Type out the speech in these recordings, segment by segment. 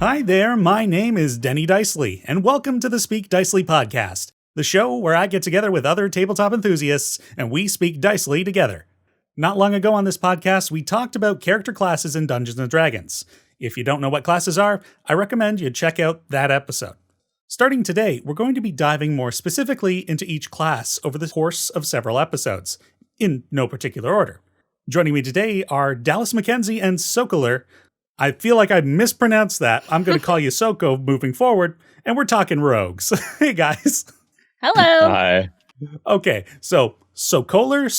Hi there, my name is Denny Dicely, and welcome to the Speak Dicely podcast, the show where I get together with other tabletop enthusiasts and we speak Dicely together. Not long ago on this podcast, we talked about character classes in Dungeons & Dragons. If you don't know what classes are, I recommend you check out that episode. Starting today, we're going to be diving more specifically into each class over the course of several episodes, in no particular order. Joining me today are Dallis MacKenzie and Socoler. I feel like I mispronounced that. I'm going to call you Soko moving forward, and we're talking rogues. Hey, guys. Hello. Hi. Okay, so Socoler?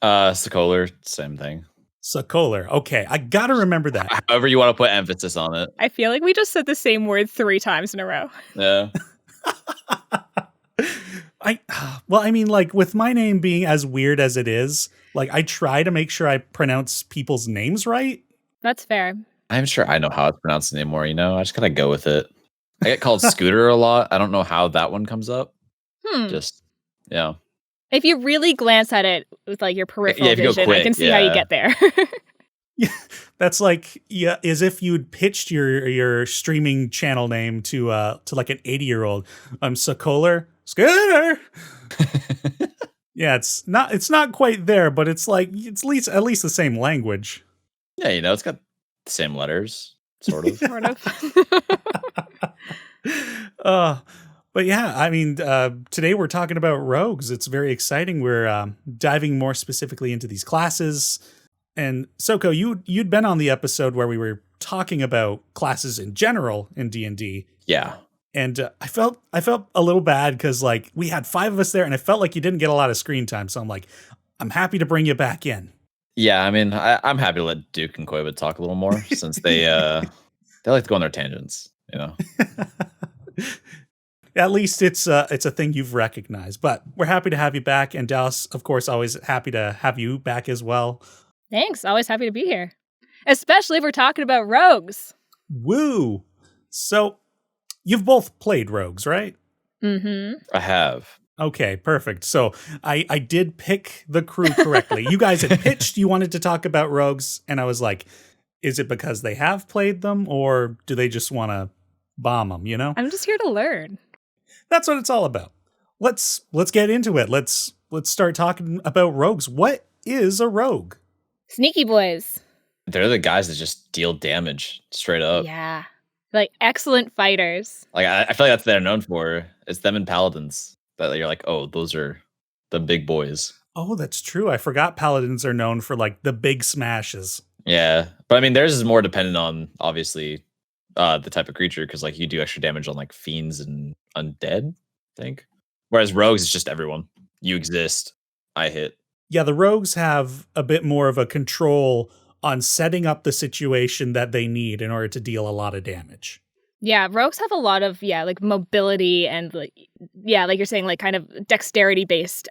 Socoler, same thing. Socoler. Okay, I got to remember that. However you want to put emphasis on it. I feel like we just said the same word 3 times in a row. Yeah. With my name being as weird as it is, I try to make sure I pronounce people's names right. That's fair. I'm sure I know how it's pronounced anymore, I just gotta go with it. I get called Scooter a lot. I don't know how that one comes up. Just, yeah. If you really glance at it with your peripheral vision, I can see how you get there. Yeah, that's as if you'd pitched your streaming channel name to an 80-year-old. I'm Socoler Scooter. Yeah, it's not quite there, but it's it's at least the same language. Yeah, it's got the same letters, sort of. Sort of. But yeah, today we're talking about rogues. It's very exciting. We're diving more specifically into these classes. And Soko, you'd been on the episode where we were talking about classes in general in D&D. Yeah. And I felt a little bad because we had 5 of us there, and I felt like you didn't get a lot of screen time. So I'm happy to bring you back in. Yeah, I'm happy to let Duke and Koiba talk a little more since they like to go on their tangents, At least it's a thing you've recognized. But we're happy to have you back, and Dallas, of course, always happy to have you back as well. Thanks. Always happy to be here. Especially if we're talking about rogues. Woo! So, you've both played rogues, right? Mm-hmm. I have. Okay, perfect. So, I did pick the crew correctly. You guys had pitched you wanted to talk about rogues, and I was like, is it because they have played them, or do they just want to bomb them, I'm just here to learn. That's what it's all about. Let's get into it. Let's start talking about rogues. What is a rogue? Sneaky boys. They're the guys that just deal damage straight up. Yeah. Excellent fighters. I feel like that's what they're known for. It's them and paladins. That you're oh, those are the big boys. Oh, that's true. I forgot paladins are known for the big smashes. Yeah. But theirs is more dependent on, obviously, the type of creature, because you do extra damage on fiends and undead, I think. Whereas rogues is just everyone. You exist, I hit. Yeah, the rogues have a bit more of a control on setting up the situation that they need in order to deal a lot of damage. Yeah, rogues have a lot of mobility and like you're saying kind of dexterity based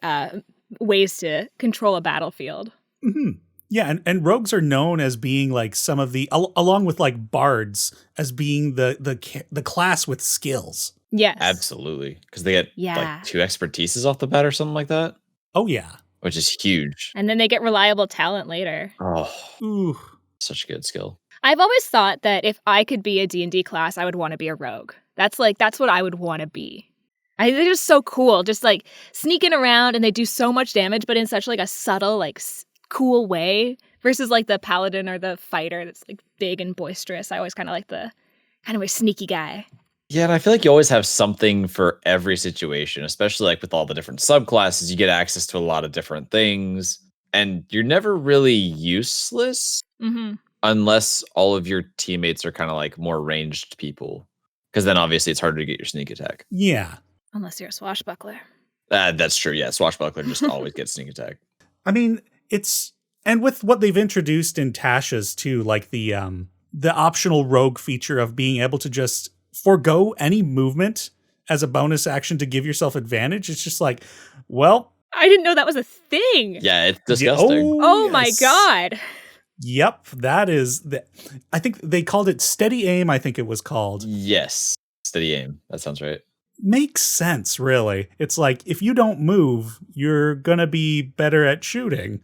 ways to control a battlefield. Mm-hmm. Yeah, and rogues are known as being some of the along with bards as being the class with skills. Yes, absolutely, because they get 2 expertises off the bat or something like that. Oh yeah, which is huge. And then they get reliable talent later. Oh, ooh, such a good skill. I've always thought that if I could be a D&D class, I would want to be a rogue. That's what I would want to be. They're just so cool, just sneaking around, and they do so much damage, but in such a subtle, cool way. Versus the paladin or the fighter that's big and boisterous. I always kind of like the kind of a sneaky guy. Yeah, and I feel like you always have something for every situation, especially with all the different subclasses. You get access to a lot of different things, and you're never really useless. Mm-hmm. Unless all of your teammates are kind of more ranged people. Because then obviously it's harder to get your sneak attack. Yeah. Unless you're a swashbuckler. That's true. Yeah, swashbuckler just always gets sneak attack. And with what they've introduced in Tasha's too, the optional rogue feature of being able to just forego any movement as a bonus action to give yourself advantage. It's just well. I didn't know that was a thing. Yeah, it's disgusting. Oh my God. Yep, that is I think they called it steady aim. I think it was called. Yes, steady aim. That sounds right. Makes sense, really. It's if you don't move, you're gonna be better at shooting.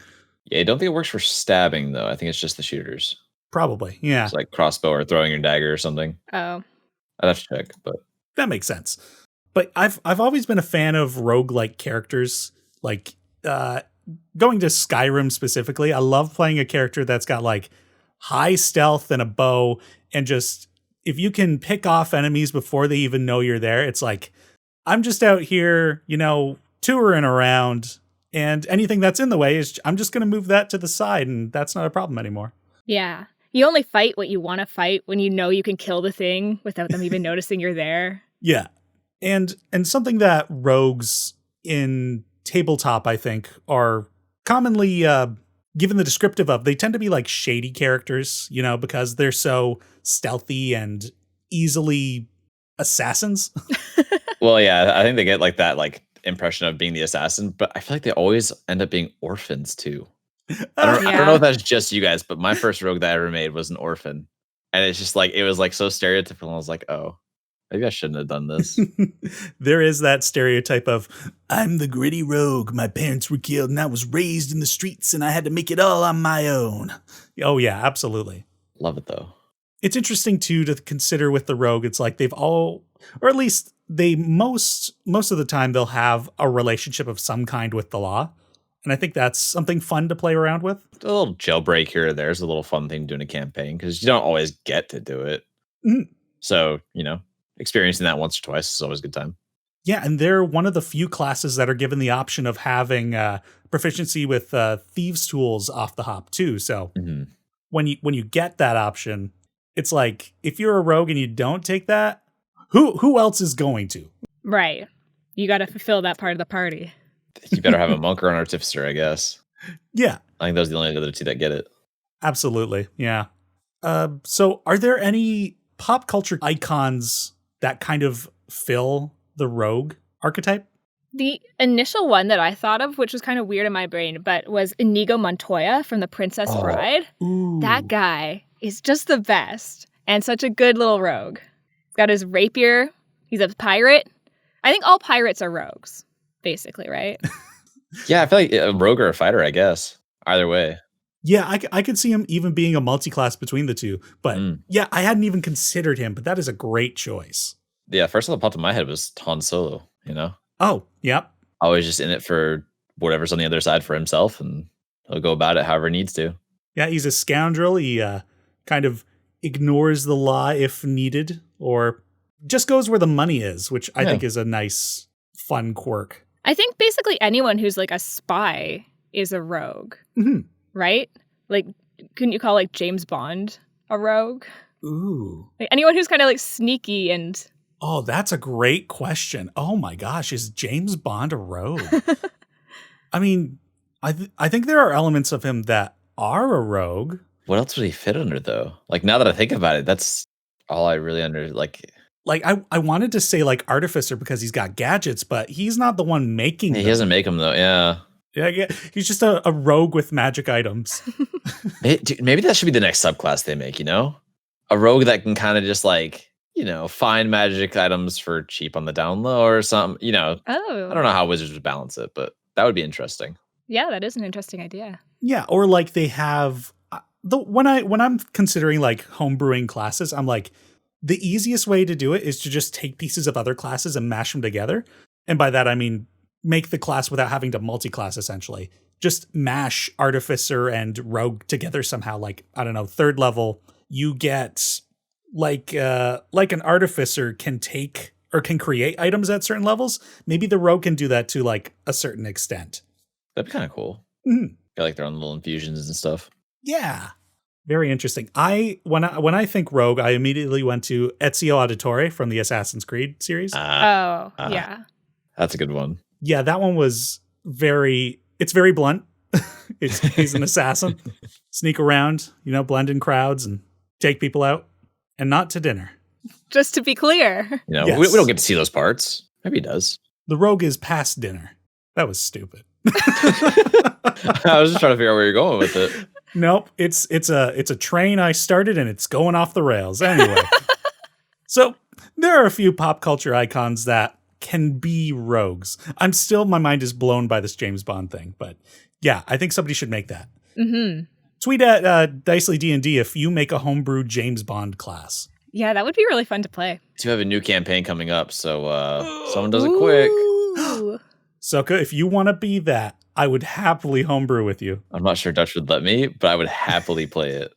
Yeah, I don't think it works for stabbing though. I think it's just the shooters. Probably, yeah. It's like crossbow or throwing your dagger or something. Oh. I'd have to check, but That makes sense. But I've always been a fan of roguelike characters. Like going to Skyrim specifically, I love playing a character that's got like high stealth and a bow, and just if you can pick off enemies before they even know you're there, it's like I'm just out here, touring around, and anything that's in the way is I'm just going to move that to the side, and that's not a problem anymore. Yeah. You only fight what you want to fight when you know you can kill the thing without them even noticing you're there. Yeah. And something that rogues in tabletop, I think, are commonly given the descriptive of, they tend to be like shady characters, because they're so stealthy and easily assassins. well, yeah, I think they get like that like impression of being the assassin, but I feel like they always end up being orphans too. I don't know if that's just you guys, but my first rogue that I ever made was an orphan. And it's just like, it was like so stereotypical. I was like, oh, maybe I shouldn't have done this. There is that stereotype of, I'm the gritty rogue. My parents were killed and I was raised in the streets and I had to make it all on my own. Oh yeah, absolutely. Love it though. It's interesting too to consider with the rogue. It's like they've all, or at least they most of the time they'll have a relationship of some kind with the law. And I think that's something fun to play around with. A little jailbreak here or there is a little fun thing doing a campaign because you don't always get to do it. Mm-hmm. So, experiencing that once or twice is always a good time. Yeah, and they're one of the few classes that are given the option of having proficiency with thieves' tools off the hop too. So when you get that option, it's like if you're a rogue and you don't take that, who else is going to? Right. You got to fulfill that part of the party. You better have a monk or an artificer, I guess. Yeah. I think those are the only other two that get it. Absolutely. Yeah. So are there any pop culture icons that kind of fill the rogue archetype? The initial one that I thought of, which was kind of weird in my brain, but was Inigo Montoya from The Princess Bride. Ooh. That guy is just the best and such a good little rogue. He's got his rapier. He's a pirate. I think all pirates are rogues, basically, right? Yeah, I feel like a rogue or a fighter, I guess. Either way. Yeah, I could see him even being a multi-class between the two. But yeah, I hadn't even considered him, but that is a great choice. Yeah, first one that popped in my head was Han Solo, Oh, yep. Always just in it for whatever's on the other side for himself, and he'll go about it however he needs to. Yeah, he's a scoundrel. He kind of ignores the law if needed, or just goes where the money is, which I think is a nice, fun quirk. I think basically anyone who's like a spy is a rogue, right? Like, couldn't you call like James Bond a rogue? Ooh. Like anyone who's kind of like sneaky and... Oh, that's a great question. Oh my gosh, is James Bond a rogue? I mean, I think there are elements of him that are a rogue. What else would he fit under, though? Like, now that I think about it, that's all I really like I wanted to say like artificer because he's got gadgets, but he's not the one making them. He doesn't make them, though, yeah. Yeah, he's just a rogue with magic items. Maybe that should be the next subclass they make, A rogue that can kind of just like, find magic items for cheap on the down low or something, Oh. I don't know how wizards would balance it, but that would be interesting. Yeah, that is an interesting idea. Yeah, or like they have when I'm considering like homebrewing classes, I'm like, the easiest way to do it is to just take pieces of other classes and mash them together. And by that, I mean, make the class without having to multi-class, essentially. Just mash artificer and rogue together somehow. Like, I don't know, 3rd level, you get like an artificer can take or can create items at certain levels. Maybe the rogue can do that to like a certain extent. That'd be kind of cool. Mm-hmm. Got like their own little infusions and stuff. Yeah. Very interesting. When I think rogue, I immediately went to Ezio Auditore from the Assassin's Creed series. Yeah. That's a good one. Yeah, that one was very blunt. He's an assassin. Sneak around, blend in crowds and take people out. And not to dinner. Just to be clear. Yes. We don't get to see those parts. Maybe he does. The rogue is past dinner. That was stupid. I was just trying to figure out where you're going with it. Nope. It's a train I started and it's going off the rails. Anyway. So there are a few pop culture icons that can be rogues. My mind is blown by this James Bond thing, but yeah, I think somebody should make that. Mm-hmm. Tweet at Dicely DnD if you make a homebrew James Bond class. Yeah, that would be really fun to play. We have a new campaign coming up, so someone does it quick. Soka, if you want to be that, I would happily homebrew with you. I'm not sure Dutch would let me, but I would happily play it.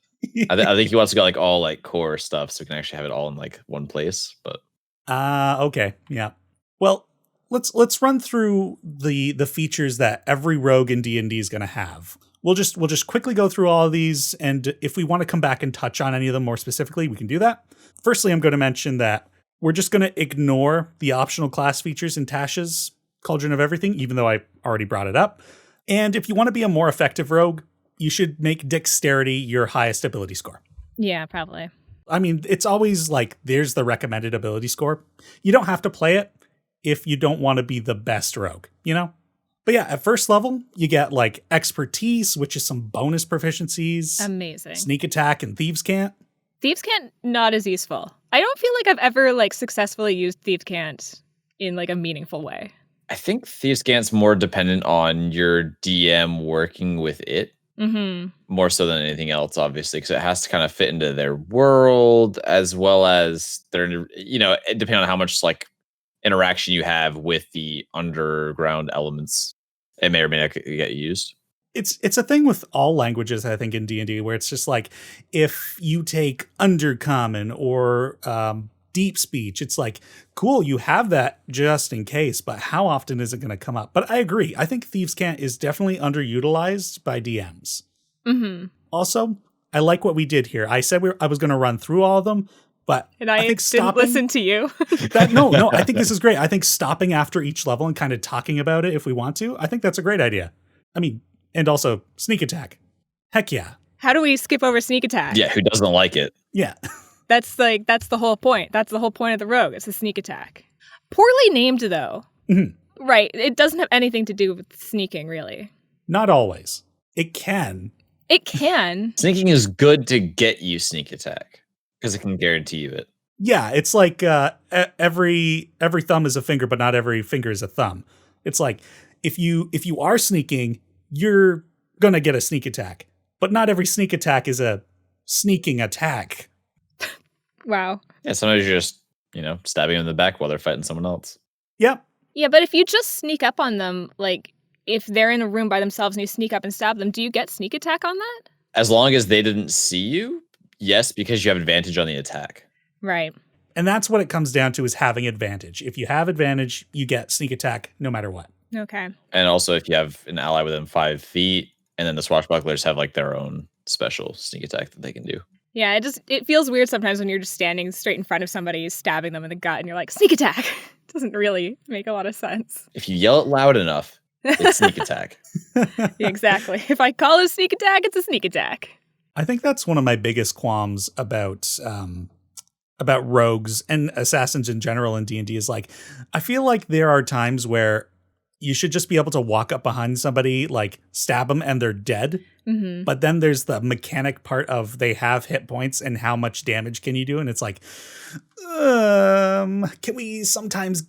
I think he wants to go like all like core stuff, so we can actually have it all in like one place. But okay, yeah. Well, let's run through the features that every rogue in D&D is going to have. We'll just quickly go through all of these, and if we want to come back and touch on any of them more specifically, we can do that. Firstly, I'm going to mention that we're just going to ignore the optional class features in Tasha's Cauldron of Everything, even though I already brought it up. And if you want to be a more effective rogue, you should make Dexterity your highest ability score. Yeah, probably. I mean, it's always like, there's the recommended ability score. You don't have to play it if you don't want to be the best rogue, you know? But yeah, at first level, you get like Expertise, which is some bonus proficiencies. Amazing. Sneak Attack and Thieves' Cant. Thieves' Cant, not as useful. I don't feel like I've ever like successfully used Thieves' Cant in like a meaningful way. I think Thieves' Cant's more dependent on your DM working with it. Mm-hmm. More so than anything else, obviously, because it has to kind of fit into their world as well as their, you know, depending on how much like interaction you have with the underground elements, it may or may not get used. It's a thing with all languages, I think, in D&D, where it's just like, if you take Undercommon or Deep Speech, it's like, cool, you have that just in case, but how often is it going to come up? But I agree. I think Thieves' Cant is definitely underutilized by DMs. Mm-hmm. Also, I like what we did here. I said I was going to run through all of them, but and I think didn't listen to you. No, I think this is great. I think stopping after each level and kind of talking about it if we want to, I think that's a great idea. I mean, and also Sneak Attack. Heck yeah. How do we skip over Sneak Attack? Yeah, who doesn't like it? Yeah. That's the whole point. That's the whole point of the rogue. It's a Sneak Attack. Poorly named, though. Mm-hmm. Right. It doesn't have anything to do with sneaking, really. Not always. It can. It can. Sneaking is good to get you Sneak Attack because it can guarantee you it. Yeah, it's like every thumb is a finger, but not every finger is a thumb. It's like if you are sneaking, you're gonna get a sneak attack, but not every sneak attack is a sneaking attack. Wow. Yeah, sometimes you're just, stabbing them in the back while they're fighting someone else. Yep. Yeah, but if you just sneak up on them, like if they're in a room by themselves and you sneak up and stab them, do you get sneak attack on that? As long as they didn't see you, yes, because you have advantage on the attack. Right. And that's what it comes down to, is having advantage. If you have advantage, you get sneak attack no matter what. Okay. And also if you have an ally within 5 feet, and then the swashbucklers have like their own special sneak attack that they can do. Yeah, it feels weird sometimes when you're just standing straight in front of somebody, stabbing them in the gut, and you're like, sneak attack. It doesn't really make a lot of sense. If you yell it loud enough, it's sneak attack. Yeah, exactly. If I call it a sneak attack, it's a sneak attack. I think that's one of my biggest qualms about rogues and assassins in general in D&D is like, I feel like there are times where you should just be able to walk up behind somebody, like stab them and they're dead. Mm-hmm. But then there's the mechanic part of they have hit points and how much damage can you do? And it's like, can we sometimes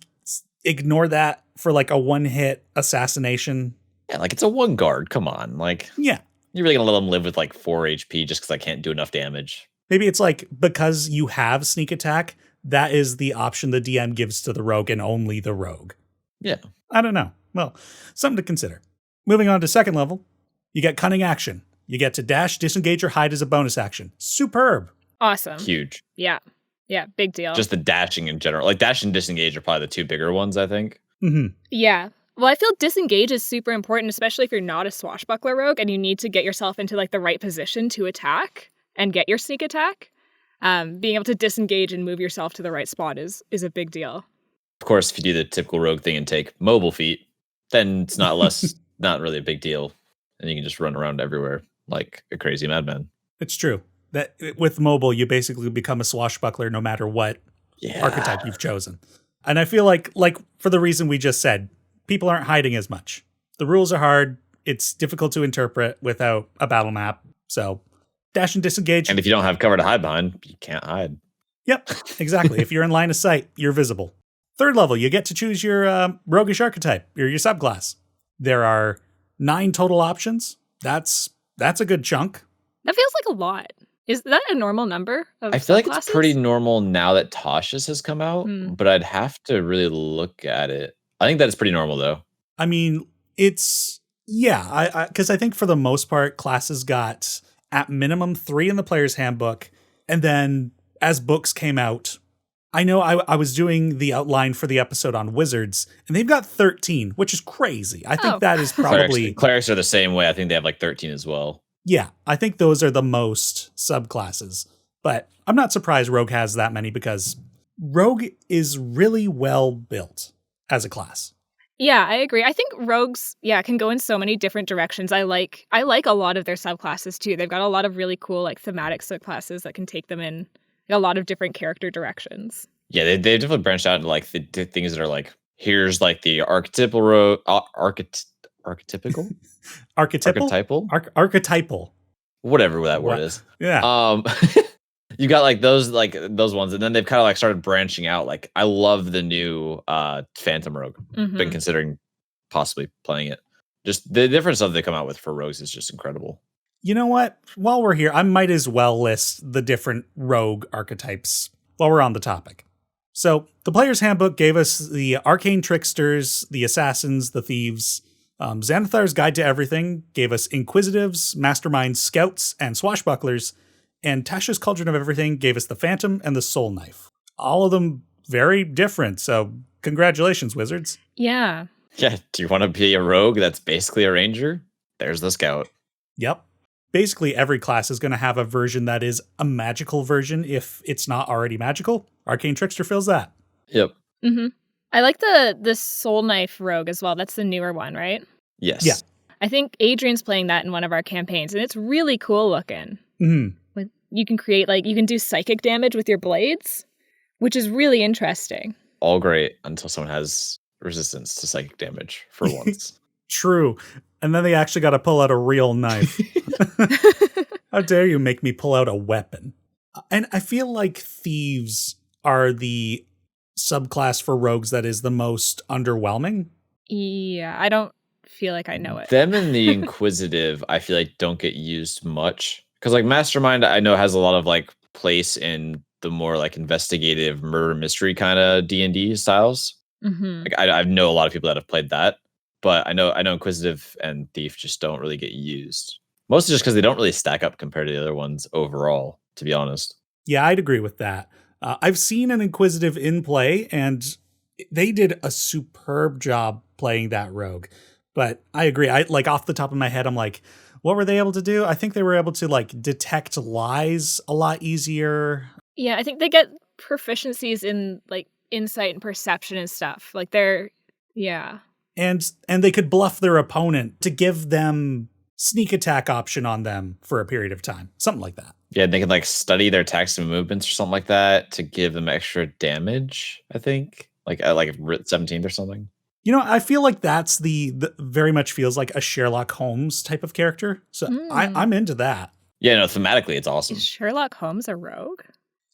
ignore that for like a one-hit assassination? Yeah, like it's a 1 guard. Come on. Like, yeah. You're really going to let them live with like 4 HP just because I can't do enough damage. Maybe it's like, because you have sneak attack, that is the option the DM gives to the rogue and only the rogue. Yeah. I don't know. Well, something to consider. Moving on to second level, you get cunning action. You get to dash, disengage, or hide as a bonus action. Superb. Awesome. Huge. Yeah. Yeah, big deal. Just the dashing in general. Like dash and disengage are probably the 2 bigger ones, I think. Mm-hmm. Yeah. Well, I feel disengage is super important, especially if you're not a swashbuckler rogue and you need to get yourself into like the right position to attack and get your sneak attack. Being able to disengage and move yourself to the right spot is a big deal. Of course, if you do the typical rogue thing and take mobile feet, then it's not really a big deal. And you can just run around everywhere like a crazy madman. It's true. That with mobile, you basically become a swashbuckler no matter what archetype you've chosen. And I feel like for the reason we just said, people aren't hiding as much. The rules are hard. It's difficult to interpret without a battle map. So dash and disengage. And if you don't have cover to hide behind, you can't hide. Yep, exactly. If you're in line of sight, you're visible. Third level, you get to choose your roguish archetype, or your subclass. There are 9 total options. That's a good chunk. That feels like a lot. Is that a normal number of I feel like it's subclasses? pretty normal now that Tasha's has come out, but I'd have to really look at it. I think that it's pretty normal though. I mean, it's because I think for the most part, classes got at minimum 3 in the player's handbook, and then as books came out, I know I was doing the outline for the episode on wizards, and they've got 13, which is crazy. I think that is probably clerics are the same way. I think they have like 13 as well. Yeah, I think those are the most subclasses, but I'm not surprised Rogue has that many because Rogue is really well built as a class. Yeah, I agree. I think rogues, can go in so many different directions. I like a lot of their subclasses too. They've got a lot of really cool like thematic subclasses that can take them in a lot of different character directions. Yeah, they definitely branched out into like the things that are like, here's like the archetypal rogue, archetypical, archetypal, whatever that word is. Yeah. You got like those ones, and then they've kind of like started branching out. Like, I love the new Phantom Rogue. Been considering possibly playing it. Just the different stuff they come out with for rogues is just incredible. You know what? While we're here, I might as well list the different rogue archetypes while we're on the topic. So the player's handbook gave us the arcane tricksters, the assassins, the thieves. Xanathar's Guide to Everything gave us inquisitives, masterminds, scouts, and swashbucklers. And Tasha's Cauldron of Everything gave us the Phantom and the Soul Knife. All of them very different, so congratulations, wizards. Yeah. Yeah, do you want to be a rogue that's basically a ranger? There's the scout. Yep. Basically, every class is going to have a version that is a magical version if it's not already magical. Arcane Trickster fills that. Yep. Mm-hmm. I like the Soul Knife Rogue as well. That's the newer one, right? Yes. Yeah. I think Adrian's playing that in one of our campaigns, and it's really cool looking. Mm-hmm. You can create, you can do psychic damage with your blades, which is really interesting. All great until someone has resistance to psychic damage for once. True. And then they actually got to pull out a real knife. How dare you make me pull out a weapon? And I feel like thieves are the subclass for rogues that is the most underwhelming. Yeah, I don't feel like I know it. Them and the inquisitive, I feel like don't get used much. Because like Mastermind, I know has a lot of like place in the more like investigative murder mystery kind of D&D styles. Mm-hmm. Like I know a lot of people that have played that, but I know Inquisitive and Thief just don't really get used. Mostly just because they don't really stack up compared to the other ones overall, to be honest. Yeah, I'd agree with that. I've seen an Inquisitive in play, and they did a superb job playing that rogue. But I agree. I like off the top of my head, I'm like, what were they able to do? I think they were able to like detect lies a lot easier. Yeah, I think they get proficiencies in like insight and perception and stuff. Like yeah. And they could bluff their opponent to give them sneak attack option on them for a period of time. Something like that. Yeah, they could like study their attacks and movements or something like that to give them extra damage, I think. Like 17th or something. You know, I feel like that's the very much feels like a Sherlock Holmes type of character. So I'm into that. Yeah, no, thematically it's awesome. Is Sherlock Holmes a rogue?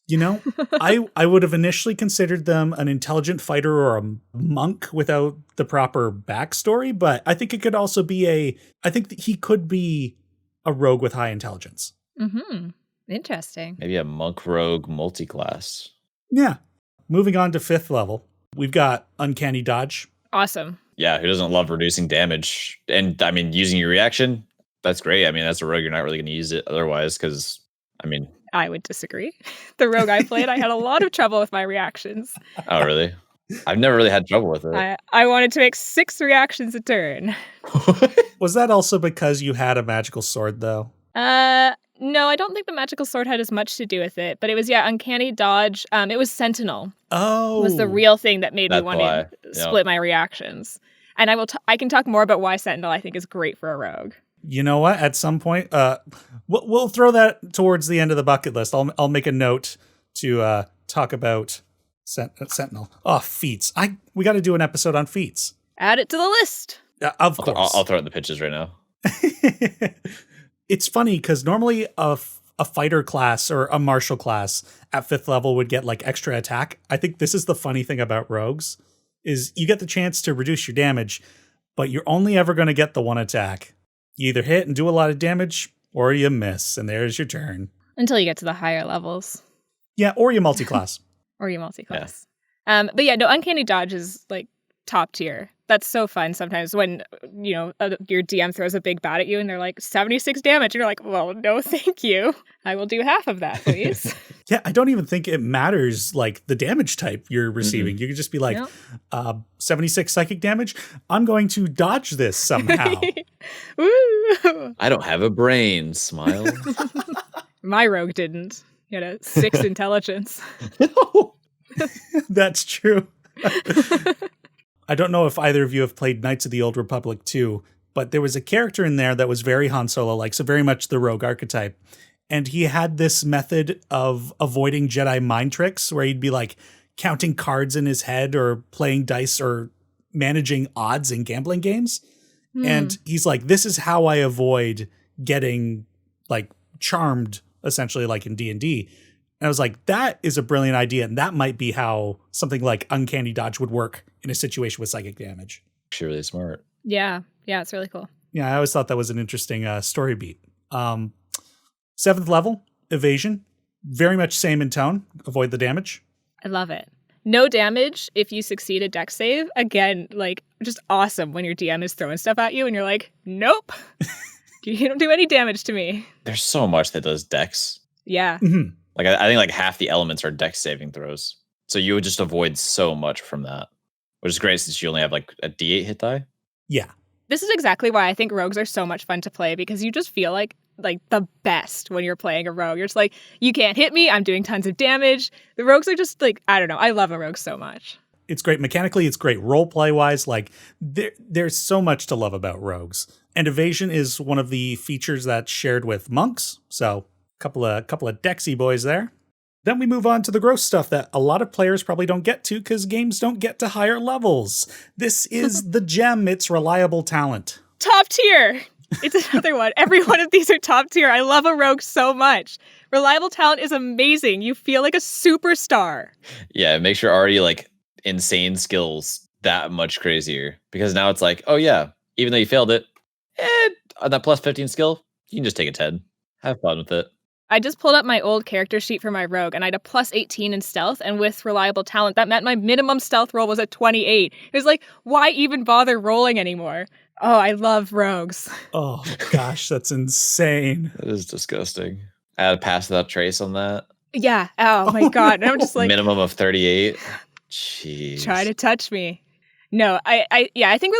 You know, I would have initially considered them an intelligent fighter or a monk without the proper backstory, but I think it could also be I think that he could be a rogue with high intelligence. Mm-hmm. Interesting. Maybe a monk rogue multi-class. Yeah. Moving on to 5th level, we've got Uncanny Dodge. Awesome. Yeah, who doesn't love reducing damage? And I mean, using your reaction, that's great. I mean, as a rogue, you're not really going to use it otherwise because, I mean... I would disagree. The rogue I played, I had a lot of trouble with my reactions. Oh, really? I've never really had trouble with it. I wanted to make 6 reactions a turn. Was that also because you had a magical sword, though? No, I don't think the magical sword had as much to do with it. But it was, Uncanny Dodge. It was Sentinel. Oh. Was the real thing that made me want to split my reactions. And I can talk more about why Sentinel I think is great for a rogue. You know what? At some point, we'll throw that towards the end of the bucket list. I'll make a note to talk about Sentinel. Oh, feats! We got to do an episode on feats. Add it to the list. Of course, I'll throw it in the pitches right now. It's funny because normally a fighter class or a martial class at 5th level would get like extra attack. I think this is the funny thing about rogues is you get the chance to reduce your damage, but you're only ever going to get the one attack. You either hit and do a lot of damage, or you miss, and there's your turn. Until you get to the higher levels. Yeah, or you multi-class. Or you multi-class. Yeah. But yeah, no, Uncanny Dodge is like top tier. That's so fun sometimes when, your DM throws a big bat at you and they're like 76 damage. And you're like, well, no, thank you. I will do half of that, please. Yeah, I don't even think it matters, like, the damage type you're receiving. You could just be like, 76 psychic damage? I'm going to dodge this somehow. Woo! I don't have a brain, smile. My rogue didn't. He had a 6 intelligence. No, that's true. I don't know if either of you have played Knights of the Old Republic 2, but there was a character in there that was very Han Solo-like, so very much the rogue archetype. And he had this method of avoiding Jedi mind tricks where he'd be like counting cards in his head or playing dice or managing odds in gambling games. And he's like, this is how I avoid getting like charmed, essentially, like in D&D. And I was like, that is a brilliant idea. And that might be how something like Uncanny Dodge would work in a situation with psychic damage. Actually, really smart. Yeah. Yeah, it's really cool. Yeah, I always thought that was an interesting story beat. 7th level, Evasion. Very much same in tone. Avoid the damage. I love it. No damage if you succeed a dex save. Again, like, just awesome when your DM is throwing stuff at you and you're like, nope. You don't do any damage to me. There's so much that does dex. Yeah. Mm-hmm. Like, I think like half the elements are dex saving throws. So you would just avoid so much from that, which is great since you only have like a D8 hit die. Yeah. This is exactly why I think rogues are so much fun to play, because you just feel like the best when you're playing a rogue. You're just like, you can't hit me. I'm doing tons of damage. The rogues are just like, I don't know. I love a rogue so much. It's great mechanically. It's great role play wise. Like there's so much to love about rogues. And evasion is one of the features that's shared with monks. So couple of Dexy boys there. Then we move on to the gross stuff that a lot of players probably don't get to because games don't get to higher levels. This is the gem. It's reliable talent. Top tier. It's another one. Every one of these are top tier. I love a rogue so much. Reliable talent is amazing. You feel like a superstar. Yeah, it makes your already like insane skills that much crazier. Because now it's like, oh yeah, even though you failed it, on that plus 15 skill, you can just take a 10. Have fun with it. I just pulled up my old character sheet for my rogue, and I had a plus 18 in stealth, and with reliable talent, that meant my minimum stealth roll was a 28. It was like, why even bother rolling anymore? Oh, I love rogues. Oh, gosh, that's insane. That is disgusting. I had a pass without trace on that. Yeah. Oh, my God. And I'm just like... Minimum of 38. Jeez. Try to touch me. No, I think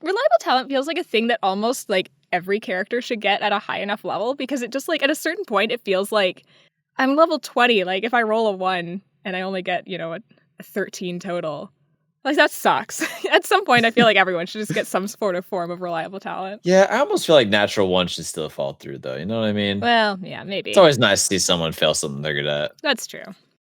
reliable talent feels like a thing that almost, like, every character should get at a high enough level, because it just, like, at a certain point, it feels like I'm level 20. Like, if I roll a 1 and I only get, a 13 total, like, that sucks. At some point, I feel like everyone should just get some sort of form of reliable talent. Yeah, I almost feel like natural 1 should still fall through, though. You know what I mean? Well, yeah, maybe. It's always nice to see someone fail something they're good at. That's true.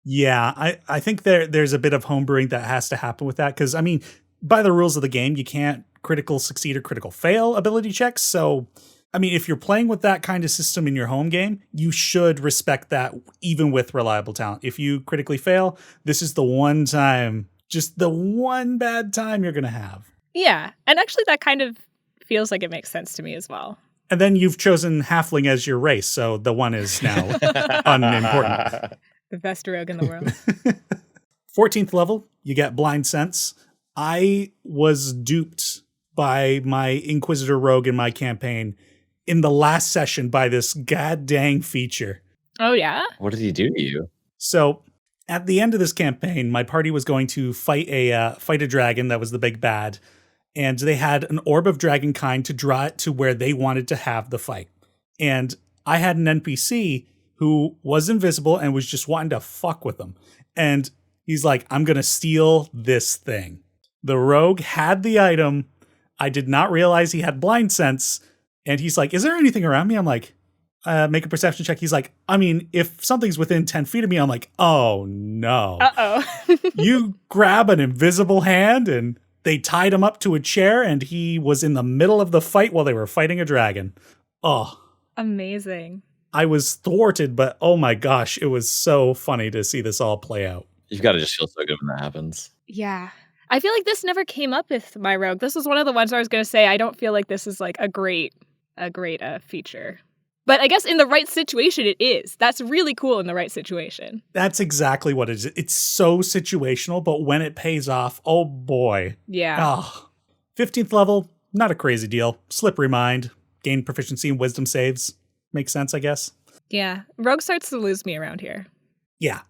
Yeah, I think there's a bit of homebrewing that has to happen with that, because, I mean, by the rules of the game, you can't critical succeed or critical fail ability checks. So, I mean, if you're playing with that kind of system in your home game, you should respect that even with reliable talent. If you critically fail, this is the one time, just the one bad time you're going to have. Yeah. And actually that kind of feels like it makes sense to me as well. And then you've chosen halfling as your race. So the one is now unimportant. The best rogue in the world. 14th level, you get blind sense. I was duped by my Inquisitor rogue in my campaign in the last session by this god dang feature. Oh, yeah? What did he do to you? So at the end of this campaign, my party was going to fight a dragon that was the big bad. And they had an orb of dragonkind to draw it to where they wanted to have the fight. And I had an NPC who was invisible and was just wanting to fuck with them. And he's like, I'm going to steal this thing. The rogue had the item. I did not realize he had blind sense. And he's like, is there anything around me? I'm like, make a perception check. He's like, I mean, if something's within 10 feet of me, I'm like, oh no. Uh-oh. You grab an invisible hand, and they tied him up to a chair, and he was in the middle of the fight while they were fighting a dragon. Oh. Amazing. I was thwarted, but oh my gosh, it was so funny to see this all play out. You've got to just feel so good when that happens. Yeah. I feel like this never came up with my rogue. This was one of the ones where I was going to say, I don't feel like this is like a great feature. But I guess in the right situation, it is. That's really cool in the right situation. That's exactly what it is. It's so situational, but when it pays off, oh boy. Yeah. Oh. 15th level, not a crazy deal. Slippery mind, gain proficiency in wisdom saves. Makes sense, I guess. Yeah. Rogue starts to lose me around here. Yeah.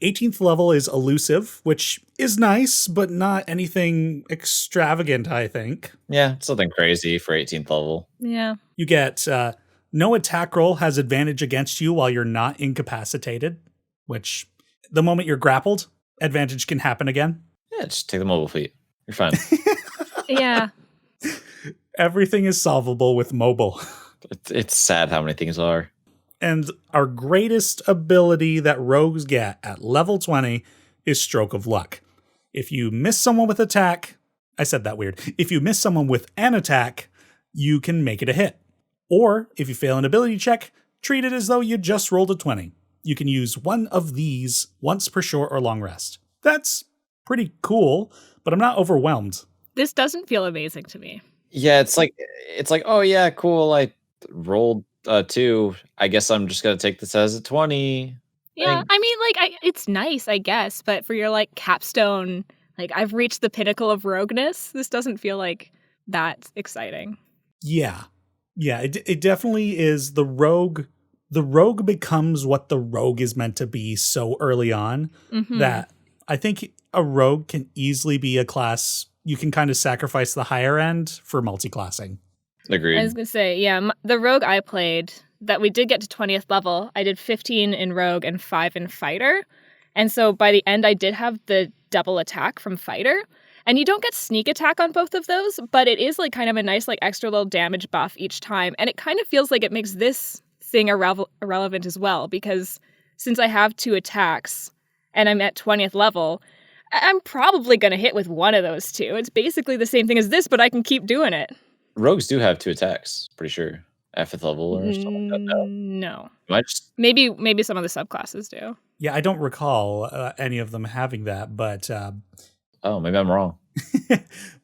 18th level is elusive, which is nice, but not anything extravagant, I think. Yeah, it's nothing crazy for 18th level. Yeah. You get no attack roll has advantage against you while you're not incapacitated, which the moment you're grappled, advantage can happen again. Yeah, just take the mobile feat. You're fine. Yeah. Everything is solvable with mobile. It's sad how many things are. And our greatest ability that rogues get at level 20 is Stroke of Luck. If you miss someone with attack, I said that weird. If you miss someone with an attack, you can make it a hit. Or if you fail an ability check, treat it as though you just rolled a 20. You can use one of these once per short or long rest. That's pretty cool, but I'm not overwhelmed. This doesn't feel amazing to me. Yeah, it's like, oh yeah, cool. I rolled 2. I guess I'm just gonna take this as a 20. Yeah, I mean, like, it's nice, I guess, but for your, like, capstone, like, I've reached the pinnacle of rogueness, this doesn't feel like that exciting. Yeah. Yeah, it definitely is. The rogue becomes what the rogue is meant to be so early on that I think a rogue can easily be a class you can kind of sacrifice the higher end for multi-classing. Agreed. I was going to say, yeah, the rogue I played, that we did get to 20th level, I did 15 in rogue and 5 in fighter. And so by the end, I did have the double attack from fighter. And you don't get sneak attack on both of those, but it is like kind of a nice like extra little damage buff each time. And it kind of feels like it makes this thing irrelevant as well, because since I have 2 attacks and I'm at 20th level, I'm probably going to hit with one of those 2. It's basically the same thing as this, but I can keep doing it. Rogues do have 2 attacks, pretty sure. At 5th level or something like that. No. Maybe some of the subclasses do. Yeah, I don't recall any of them having that, but... Oh, maybe I'm wrong.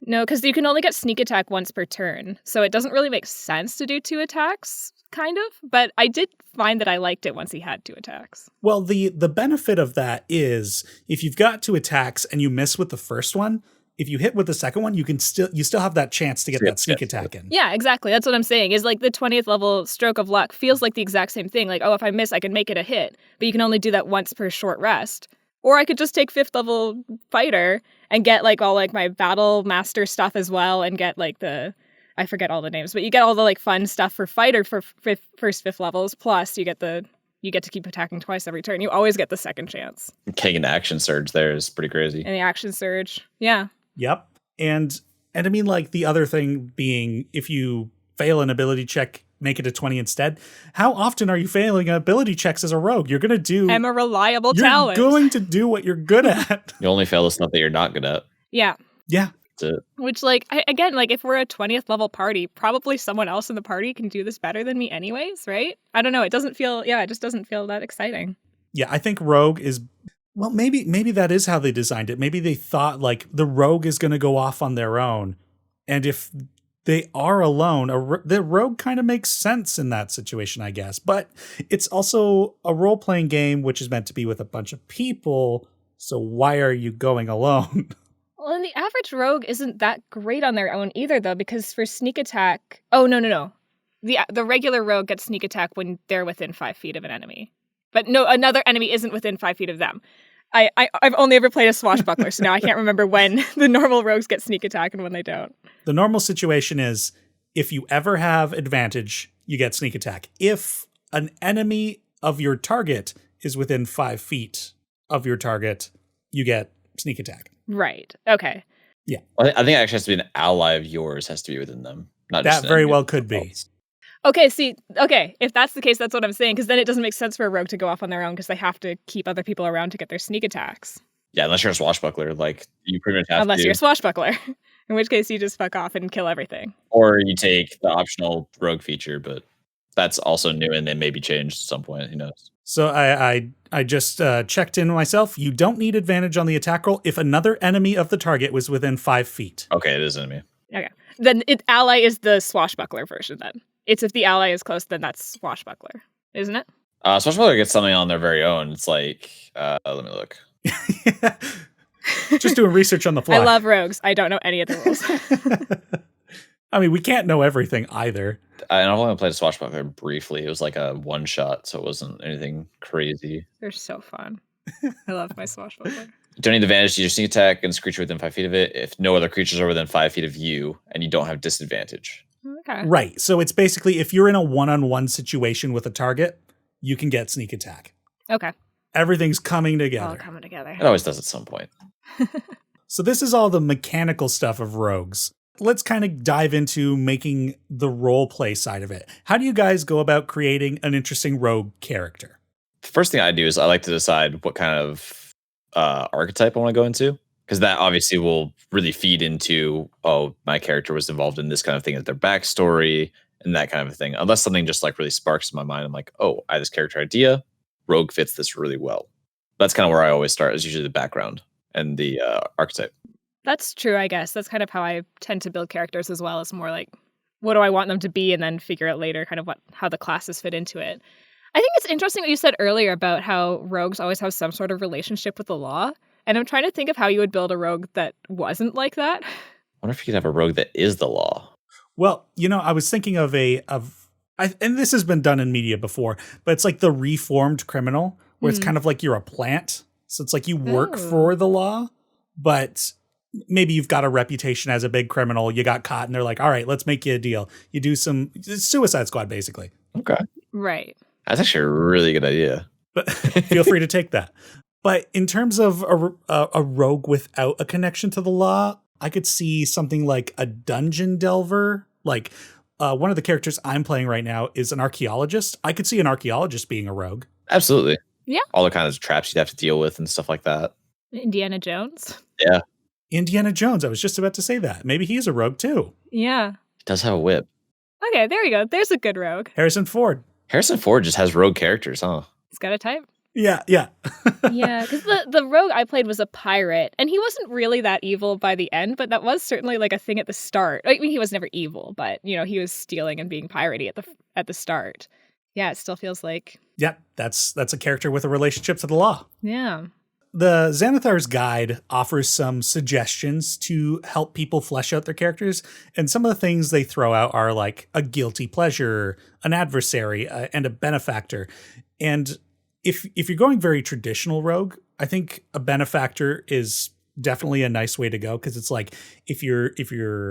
No, because you can only get sneak attack once per turn, so it doesn't really make sense to do 2 attacks, kind of. But I did find that I liked it once he had 2 attacks. Well, the benefit of that is if you've got 2 attacks and you miss with the first one, if you hit with the second one, you still have that chance to get that sneak attack in. Yeah, exactly. That's what I'm saying. Is like the 20th level Stroke of Luck feels like the exact same thing. Like, oh, if I miss, I can make it a hit, but you can only do that once per short rest. Or I could just take 5th level fighter and get like all like my battle master stuff as well, and get like I forget all the names, but you get all the like fun stuff for fighter for first 5th levels. Plus you get to keep attacking twice every turn. You always get the second chance. Getting an action surge there is pretty crazy. And the action surge, yeah. Yep. And I mean, like, the other thing being, if you fail an ability check, make it a 20 instead. How often are you failing ability checks as a rogue? You're going to do... I'm a reliable talent. You're going to do what you're good at. You only fail the stuff that you're not good at. Yeah. Yeah. That's it. Which, like, again, like, if we're a 20th level party, probably someone else in the party can do this better than me anyways, right? I don't know. It just doesn't feel that exciting. Yeah, I think rogue is... Well, maybe that is how they designed it. Maybe they thought, like, the rogue is going to go off on their own. And if they are alone, the rogue kind of makes sense in that situation, I guess. But it's also a role-playing game, which is meant to be with a bunch of people. So why are you going alone? Well, and the average rogue isn't that great on their own either, though, because for sneak attack... Oh, no. The regular rogue gets sneak attack when they're within 5 feet of an enemy. But no, another enemy isn't within 5 feet of them. I've only ever played a swashbuckler, so now I can't remember when the normal rogues get sneak attack and when they don't. The normal situation is if you ever have advantage, you get sneak attack. If an enemy of your target is within 5 feet of your target, you get sneak attack. Right. Okay. Yeah. Well, I think it actually has to be an ally of yours has to be within them. Not that just very well could be. Okay, if that's the case, that's what I'm saying, because then it doesn't make sense for a rogue to go off on their own, because they have to keep other people around to get their sneak attacks. Yeah, unless you're a swashbuckler, like, you pretty much have Unless you're a swashbuckler, in which case you just fuck off and kill everything. Or you take the optional rogue feature, but that's also new and it may be changed at some point, who knows. So I just checked in myself. You don't need advantage on the attack roll if another enemy of the target was within 5 feet. Okay, it is enemy. Okay. Then ally is the swashbuckler version then. It's if the ally is close, then that's Swashbuckler, isn't it? Swashbuckler gets something on their very own. It's like, let me look. Just doing research on the fly. I love rogues. I don't know any of the rules. I mean, we can't know everything either. I've only played a Swashbuckler briefly. It was like a one shot, so it wasn't anything crazy. They're so fun. I love my Swashbuckler. Don't need advantage to your sneak attack against a creature within 5 feet of it if no other creatures are within 5 feet of you and you don't have disadvantage. Okay. Right. So it's basically if you're in a one-on-one situation with a target, you can get sneak attack. Okay. Everything's coming together. All coming together. It always does at some point. So this is all the mechanical stuff of rogues. Let's kind of dive into making the role play side of it. How do you guys go about creating an interesting rogue character? The first thing I do is I like to decide what kind of archetype I want to go into, because that obviously will really feed into, oh, my character was involved in this kind of thing as their backstory and that kind of thing. Unless something just like really sparks in my mind, I'm like, oh, I have this character idea. Rogue fits this really well. That's kind of where I always start, is usually the background and the archetype. That's true, I guess. That's kind of how I tend to build characters as well. It's more like, what do I want them to be, and then figure out later kind of how the classes fit into it. I think it's interesting what you said earlier about how rogues always have some sort of relationship with the law. And I'm trying to think of how you would build a rogue that wasn't like that. I wonder if you could have a rogue that is the law. Well, I was thinking of and this has been done in media before, but it's like the reformed criminal, where it's kind of like you're a plant. So it's like you work for the law, but maybe you've got a reputation as a big criminal. You got caught and they're like, all right, let's make you a deal. You do it's Suicide Squad, basically. Okay. Right. That's actually a really good idea. But feel free to take that. But in terms of a rogue without a connection to the law, I could see something like a dungeon delver. Like one of the characters I'm playing right now is an archaeologist. I could see an archaeologist being a rogue. Absolutely. Yeah. All the kinds of traps you'd have to deal with and stuff like that. Indiana Jones. Yeah. Indiana Jones. I was just about to say that. Maybe he's a rogue too. Yeah. He does have a whip. Okay, there you go. There's a good rogue. Harrison Ford. Harrison Ford just has rogue characters, huh? He's got a type. Yeah. Yeah, because the rogue I played was a pirate, and he wasn't really that evil by the end, but that was certainly like a thing at the start. I mean, he was never evil, but he was stealing and being piratey at the start. Yeah, it still feels like. Yeah, that's a character with a relationship to the law. Yeah. The Xanathar's Guide offers some suggestions to help people flesh out their characters, and some of the things they throw out are like a guilty pleasure, an adversary, and a benefactor. And if you're going very traditional rogue, I think a benefactor is definitely a nice way to go, because it's like if you're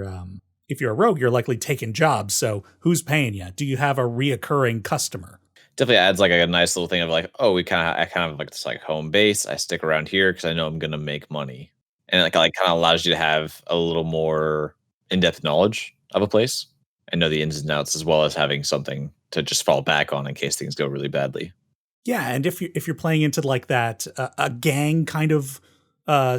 a rogue, you're likely taking jobs. So who's paying you? Do you have a reoccurring customer? Definitely adds like a nice little thing of like, oh, I kind of have like this like home base. I stick around here because I know I'm gonna make money, and like kind of allows you to have a little more in-depth knowledge of a place and know the ins and outs, as well as having something to just fall back on in case things go really badly. Yeah, and if you're playing into like that a gang kind of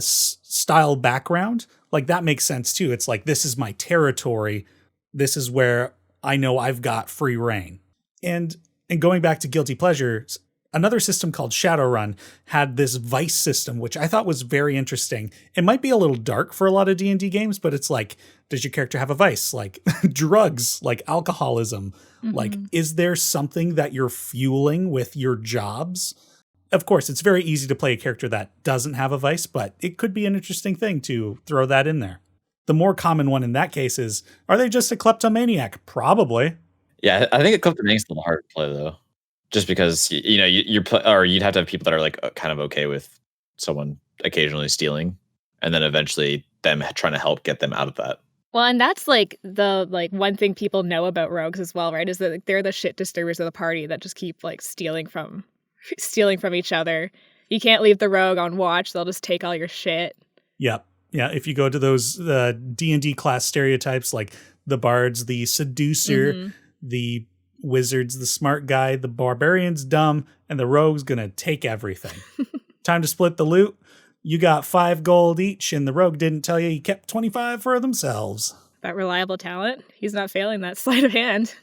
style background, like that makes sense too. It's like, this is my territory. This is where I know I've got free reign. And going back to guilty pleasures, another system called Shadowrun had this vice system, which I thought was very interesting. It might be a little dark for a lot of D&D games, but it's like, does your character have a vice? Like drugs, like alcoholism? Like, is there something that you're fueling with your jobs? Of course, it's very easy to play a character that doesn't have a vice, but it could be an interesting thing to throw that in there. The more common one in that case is, are they just a kleptomaniac? Probably. Yeah, I think a kleptomaniac's a little hard to play though, just because you'd have to have people that are like kind of okay with someone occasionally stealing, and then eventually them trying to help get them out of that. Well, and that's like the one thing people know about rogues as well, right? Is that they're the shit disturbers of the party that just keep like stealing from each other. You can't leave the rogue on watch; they'll just take all your shit. Yep. Yeah. If you go to those D&D class stereotypes, like the bards, the seducer, the wizard's the smart guy, the barbarian's dumb, and the rogue's gonna take everything. Time to split the loot. You got 5 gold each, and the rogue didn't tell you he kept 25 for themselves. That reliable talent. He's not failing that sleight of hand.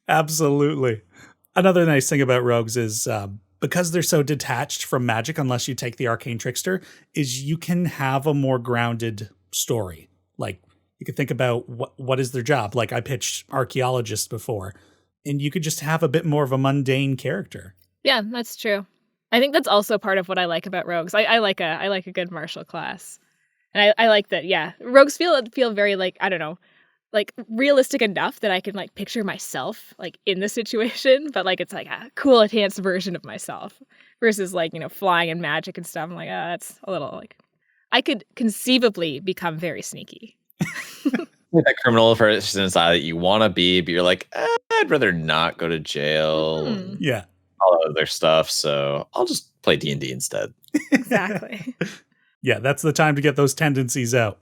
Absolutely. Another nice thing about rogues is because they're so detached from magic, unless you take the arcane trickster, is you can have a more grounded story. Like, You could think about what is their job. Like I pitched archaeologist before, and you could just have a bit more of a mundane character. Yeah, that's true. I think that's also part of what I like about rogues. I like a good martial class. And I like that, yeah. Rogues feel very like, I don't know, like realistic enough that I can like picture myself like in the situation, but like it's like a cool enhanced version of myself versus like, you know, flying and magic and stuff. I'm like, that's a little like I could conceivably become very sneaky. Like that criminal person inside that you want to be, but you're like, I'd rather not go to jail. Yeah. All other stuff, so I'll just play D&D instead. Exactly. Yeah, that's the time to get those tendencies out.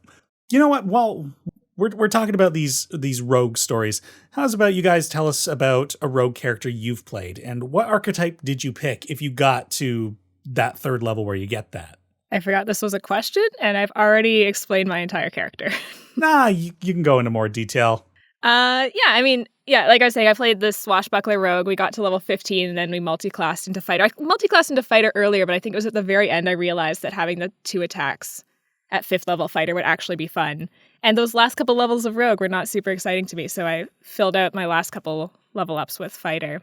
You know what? Well, we're talking about these rogue stories. How's about you guys tell us about a rogue character you've played, and what archetype did you pick if you got to that third level where you get that? I forgot this was a question, and I've already explained my entire character. Nah, you can go into more detail. Yeah, I mean, yeah, like I was saying, I played this swashbuckler rogue. We got to level 15, and then we multi-classed into fighter. I multi-classed into fighter earlier, but I think it was at the very end I realized that having the 2 attacks at 5th level fighter would actually be fun. And those last couple levels of rogue were not super exciting to me, so I filled out my last couple level ups with fighter.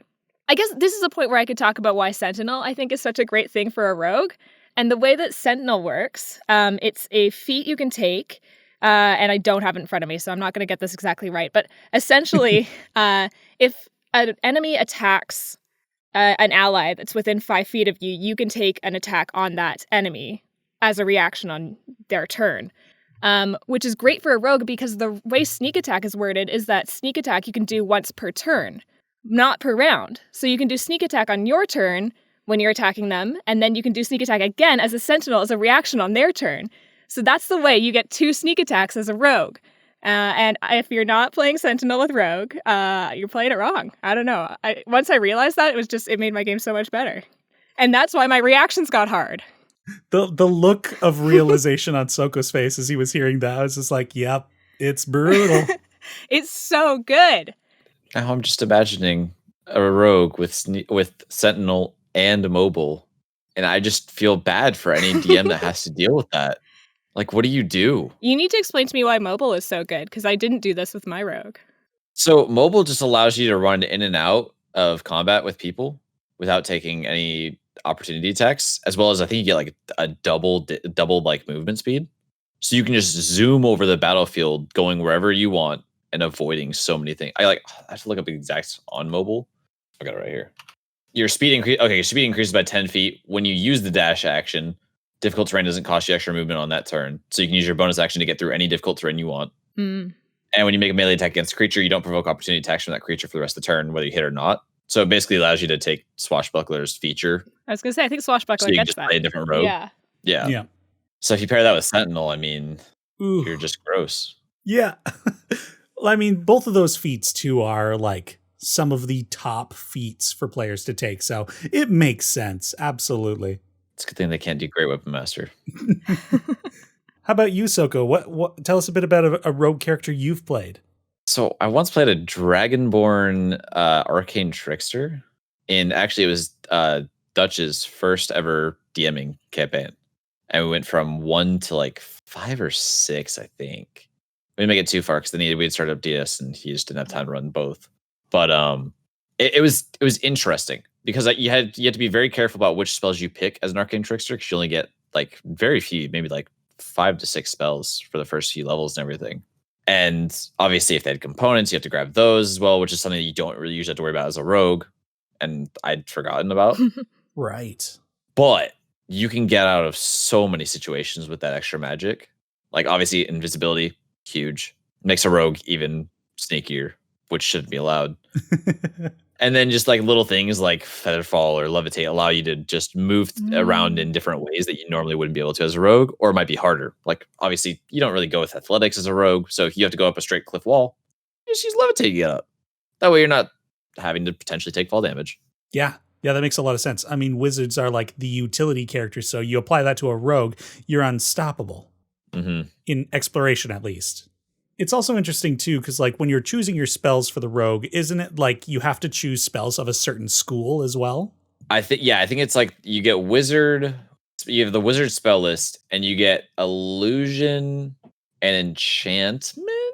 I guess this is a point where I could talk about why Sentinel, I think, is such a great thing for a rogue. And the way that Sentinel works, it's a feat you can take, and I don't have it in front of me, so I'm not going to get this exactly right. But essentially, if an enemy attacks an ally that's within 5 feet of you, you can take an attack on that enemy as a reaction on their turn, which is great for a rogue because the way sneak attack is worded is that sneak attack you can do once per turn, not per round. So you can do sneak attack on your turn when you're attacking them, and then you can do sneak attack again as a sentinel as a reaction on their turn. So that's the way you get 2 sneak attacks as a rogue. And if you're not playing Sentinel with Rogue, you're playing it wrong. I don't know. Once I realized that, it made my game so much better. And that's why my reactions got hard. The look of realization on Soko's face as he was hearing that, I was just like, yep, it's brutal. It's so good. Now I'm just imagining a rogue with Sentinel and mobile, and I just feel bad for any DM that has to deal with that. Like, what do you do? You need to explain to me why mobile is so good, because I didn't do this with my rogue. So mobile just allows you to run in and out of combat with people without taking any opportunity attacks, as well as I think you get like a double like movement speed. So you can just zoom over the battlefield going wherever you want and avoiding so many things. I have to look up the exacts on mobile. I got it right here. Your speed increases by 10 feet when you use the dash action. Difficult terrain doesn't cost you extra movement on that turn. So you can use your bonus action to get through any difficult terrain you want. Mm. And when you make a melee attack against a creature, you don't provoke opportunity attacks from that creature for the rest of the turn, whether you hit or not. So it basically allows you to take Swashbuckler's feature. I was going to say, I think Swashbuckler So you can gets just that. play a different rogue. Yeah. So if you pair that with Sentinel, I mean, you're just gross. Yeah. I mean, both of those feats, too, are like some of the top feats for players to take. So it makes sense. Absolutely. It's a good thing they can't do Great Weapon Master. How about you, Soko? What? Tell us a bit about a rogue character you've played. So I once played a Dragonborn Arcane Trickster. And actually, it was Dutch's first ever DMing campaign. And we went from 1 to like 5 or 6, I think. We didn't make it too far because then we'd started up DS and he just didn't have time to run both. But it was interesting because you had to be very careful about which spells you pick as an Arcane Trickster because you only get like very few, maybe like 5 to 6 spells for the first few levels and everything. And obviously, if they had components, you have to grab those as well, which is something that you don't really usually have to worry about as a rogue. And I'd forgotten about. Right. But you can get out of so many situations with that extra magic. Like, obviously, invisibility, huge. Makes a rogue even sneakier, which shouldn't be allowed. And then just like little things like Featherfall or Levitate allow you to just move around in different ways that you normally wouldn't be able to as a rogue, or it might be harder. Like, obviously, you don't really go with athletics as a rogue, so if you have to go up a straight cliff wall, just use Levitate to get up. That way you're not having to potentially take fall damage. Yeah, that makes a lot of sense. I mean, wizards are like the utility characters, so you apply that to a rogue, you're unstoppable. Mm-hmm. In exploration, at least. It's also interesting, too, because like when you're choosing your spells for the rogue, isn't it like you have to choose spells of a certain school as well? I think it's like you get wizard, you have the wizard spell list, and you get illusion and enchantment.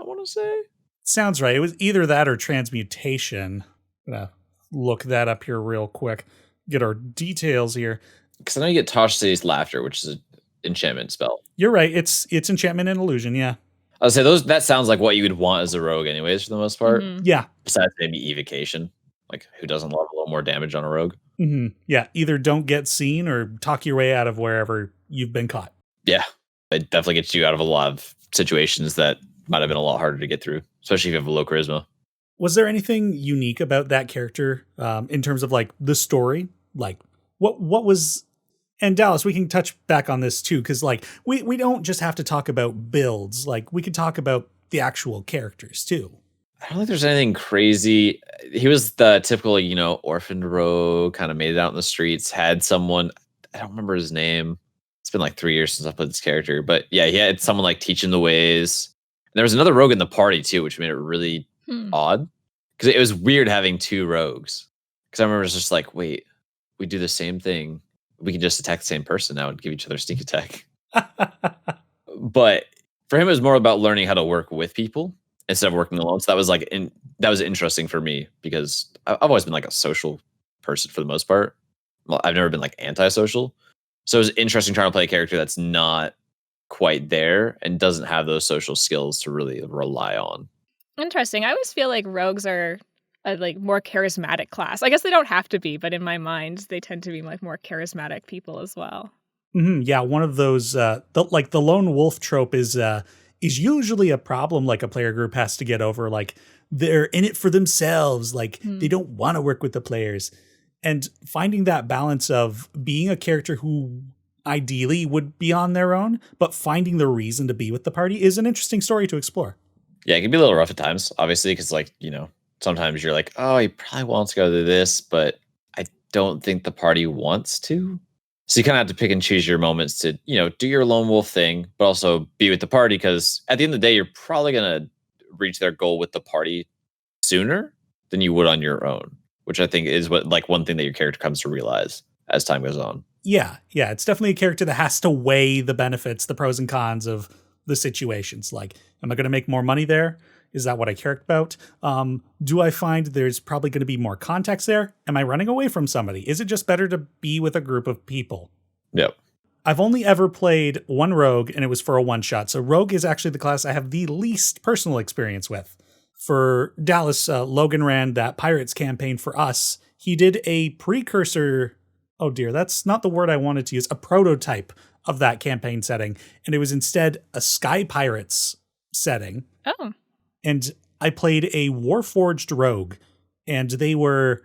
I want to say. Sounds right. It was either that or transmutation. I'm gonna look that up here real quick. Get our details here. Because I know you get Tosh City's Laughter, which is an enchantment spell. You're right. It's enchantment and illusion. Yeah. I would say that sounds like what you would want as a rogue, anyways, for the most part. Mhm. Yeah. Besides maybe evocation, like who doesn't love a little more damage on a rogue? Yeah. Either don't get seen or talk your way out of wherever you've been caught. Yeah, it definitely gets you out of a lot of situations that might have been a lot harder to get through, especially if you have a low charisma. Was there anything unique about that character in terms of like the story? Like what was, and Dallas, we can touch back on this too, because like we don't just have to talk about builds. Like we could talk about the actual characters too. I don't think there's anything crazy. He was the typical, orphaned rogue, kind of made it out in the streets, had someone, I don't remember his name. It's been like 3 years since I played this character, but yeah, he had someone like teaching the ways. And there was another rogue in the party too, which made it really odd, because it was weird having two rogues. Because I remember it's just like, wait, we do the same thing. We can just attack the same person now and give each other sneak attack. But for him, it was more about learning how to work with people instead of working alone. So that was that was interesting for me, because I've always been like a social person for the most part. Well, I've never been like antisocial. So it was interesting trying to play a character that's not quite there and doesn't have those social skills to really rely on. Interesting. I always feel like rogues are a like more charismatic class. I guess they don't have to be, but in my mind, they tend to be like more charismatic people as well. Yeah, one of those the lone wolf trope is usually a problem like a player group has to get over. Like they're in it for themselves. Like they don't want to work with the players. And finding that balance of being a character who ideally would be on their own, but finding the reason to be with the party is an interesting story to explore. Yeah, it can be a little rough at times, obviously, because sometimes you're like, oh, he probably wants to go to this, but I don't think the party wants to. So you kind of have to pick and choose your moments to, do your lone wolf thing, but also be with the party, because at the end of the day, you're probably going to reach their goal with the party sooner than you would on your own, which I think is one thing that your character comes to realize as time goes on. Yeah, it's definitely a character that has to weigh the benefits, the pros and cons of the situations. Like, am I going to make more money there? Is that what I care about? Do I find there's probably going to be more context there? Am I running away from somebody? Is it just better to be with a group of people? Yep. I've only ever played one rogue, and it was for a one-shot. So rogue is actually the class I have the least personal experience with. For Dallas, Logan ran that Pirates campaign for us. He did a precursor... Oh dear, that's not the word I wanted to use. A prototype of that campaign setting. And it was instead a Sky Pirates setting. Oh. And I played a Warforged rogue. And they were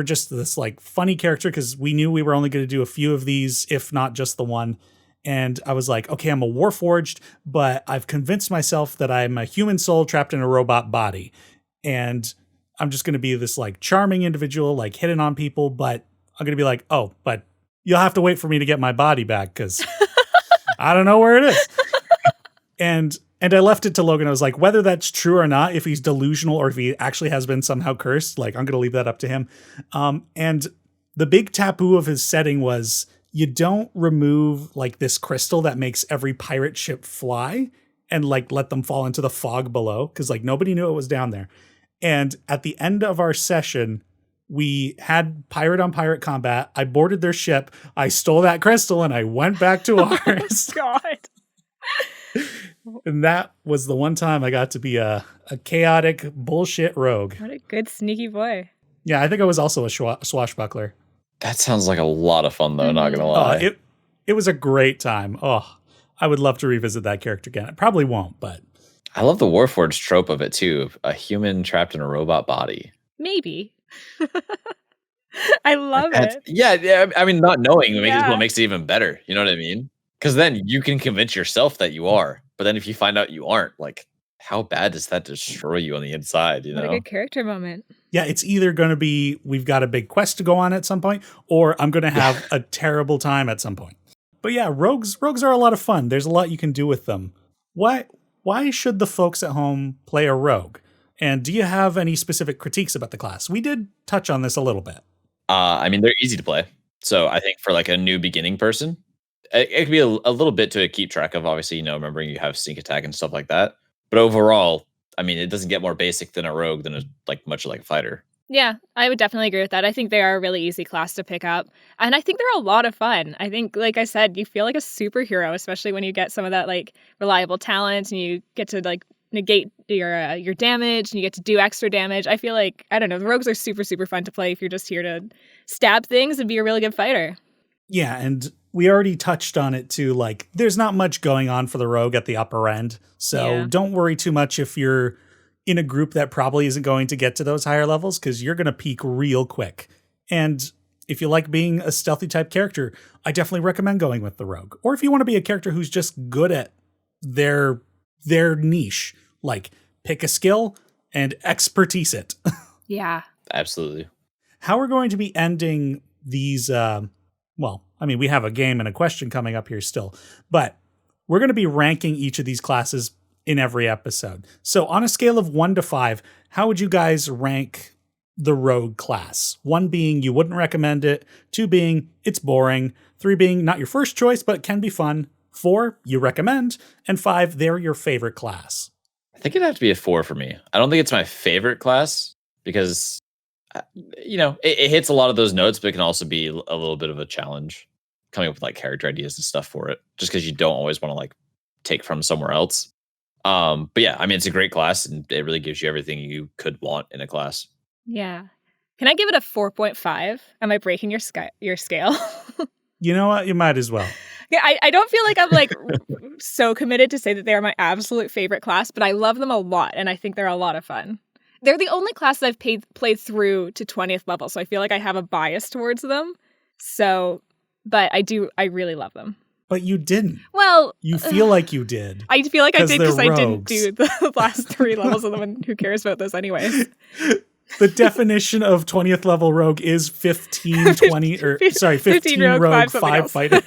just this like funny character, because we knew we were only going to do a few of these, if not just the one. And I was like, okay, I'm a Warforged, but I've convinced myself that I'm a human soul trapped in a robot body. And I'm just going to be this like charming individual, like hitting on people, but I'm going to be like, oh, but you'll have to wait for me to get my body back, because I don't know where it is. And I left it to Logan. I was like, whether that's true or not, if he's delusional or if he actually has been somehow cursed, like I'm going to leave that up to him. And the big taboo of his setting was you don't remove like this crystal that makes every pirate ship fly and like let them fall into the fog below, because like nobody knew it was down there. And at the end of our session, we had pirate on pirate combat. I boarded their ship. I stole that crystal and I went back to ours. God. And that was the one time I got to be a chaotic bullshit rogue. What a good sneaky boy. Yeah, I think I was also a swashbuckler. That sounds like a lot of fun, though, not going to lie. It was a great time. Oh, I would love to revisit that character again. I probably won't, but... I love the Warforged trope of it, too. A human trapped in a robot body. Maybe. I love it. Yeah. I mean, not knowing is what makes it even better. You know what I mean? Because then you can convince yourself that you are. But then if you find out you aren't, like, how bad does that destroy you on the inside? What a good character moment. Yeah, it's either going to be we've got a big quest to go on at some point, or I'm going to have a terrible time at some point. But yeah, rogues are a lot of fun. There's a lot you can do with them. Why should the folks at home play a rogue? And do you have any specific critiques about the class? We did touch on this a little bit. I mean, they're easy to play. So I think for like a new beginning person, it could be a little bit to keep track of. Obviously, remembering you have sneak attack and stuff like that. But overall, I mean, it doesn't get more basic than a rogue than much like a fighter. Yeah, I would definitely agree with that. I think they are a really easy class to pick up. And I think they're a lot of fun. I think, like I said, you feel like a superhero, especially when you get some of that like reliable talent and you get to like negate your damage and you get to do extra damage. I feel like, I don't know, the rogues are super, super fun to play if you're just here to stab things and be a really good fighter. Yeah, and we already touched on it too. Like, there's not much going on for the rogue at the upper end. So don't worry too much if you're in a group that probably isn't going to get to those higher levels, because you're going to peak real quick. And if you like being a stealthy type character, I definitely recommend going with the rogue. Or if you want to be a character who's just good at their niche, like pick a skill and expertise it. Yeah. Absolutely. How we're going to be ending these, we have a game and a question coming up here still, but we're going to be ranking each of these classes in every episode. So on a scale of 1 to 5, how would you guys rank the rogue class? 1 being you wouldn't recommend it, 2 being it's boring, 3 being not your first choice but can be fun, 4 you recommend, and 5 they're your favorite class. I think it'd have to be a 4 for me. I don't think it's my favorite class because, it hits a lot of those notes, but it can also be a little bit of a challenge coming up with like character ideas and stuff for it, just because you don't always want to like take from somewhere else. But yeah, I mean, it's a great class and it really gives you everything you could want in a class. Yeah. Can I give it a 4.5? Am I breaking your scale? You know what? You might as well. Yeah, I don't feel like I'm like so committed to say that they are my absolute favorite class, but I love them a lot and I think they're a lot of fun. They're the only class that I've played through to 20th level, so I feel like I have a bias towards them. So, but I really love them. But you didn't. Well, you feel like you did. I feel like I did because I didn't rogues. do the last 3 levels of them, and who cares about those anyways? The definition of 20th level rogue is 15 rogue, 5 fighter.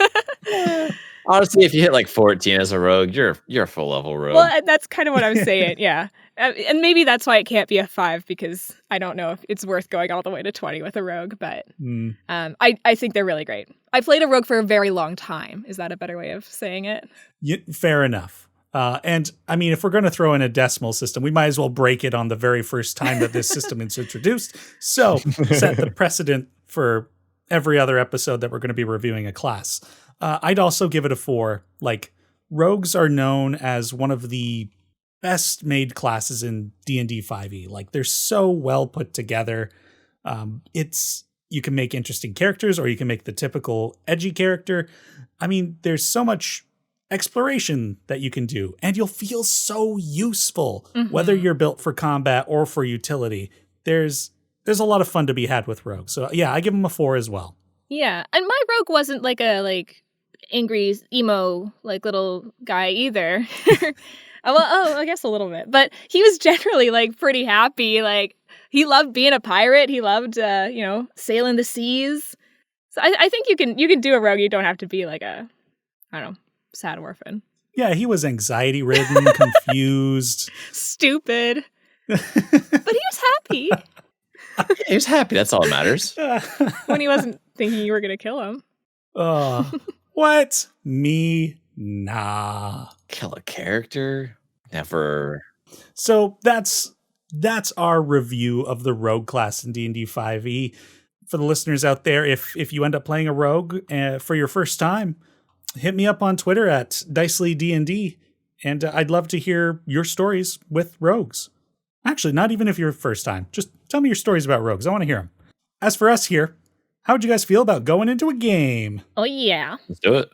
Honestly, if you hit like 14 as a rogue, you're a full level rogue. Well, that's kind of what I'm saying, yeah. And maybe that's why it can't be a 5, because I don't know if it's worth going all the way to 20 with a rogue, but I think they're really great. I played a rogue for a very long time. Is that a better way of saying it? Fair enough. And I mean, if we're going to throw in a decimal system, we might as well break it on the very first time that this system is introduced. So set the precedent for every other episode that we're going to be reviewing a class. I'd also give it a 4. Like, rogues are known as one of the best made classes in D&D 5e. Like, they're so well put together. You can make interesting characters, or you can make the typical edgy character. I mean, there's so much exploration that you can do, and you'll feel so useful, whether you're built for combat or for utility. There's a lot of fun to be had with rogues. So yeah, I give them a 4 as well. Yeah, and my rogue wasn't like a angry emo little guy either. I guess a little bit, but he was generally pretty happy. He loved being a pirate. He loved sailing the seas. So I think you can do a rogue. You don't have to be sad orphan. Yeah, he was anxiety ridden, confused, stupid, but he was happy. He was happy. That's all that matters. When he wasn't thinking you were going to kill him. What? Me? Nah. Kill a character? Never. So that's our review of the rogue class in D&D 5e. For the listeners out there, if you end up playing a rogue for your first time, hit me up on Twitter at Dicely DnD, and I'd love to hear your stories with rogues. Actually, not even if you're first time. Just tell me your stories about rogues. I want to hear them. As for us here, how would you guys feel about going into a game? Oh, yeah. Let's do it.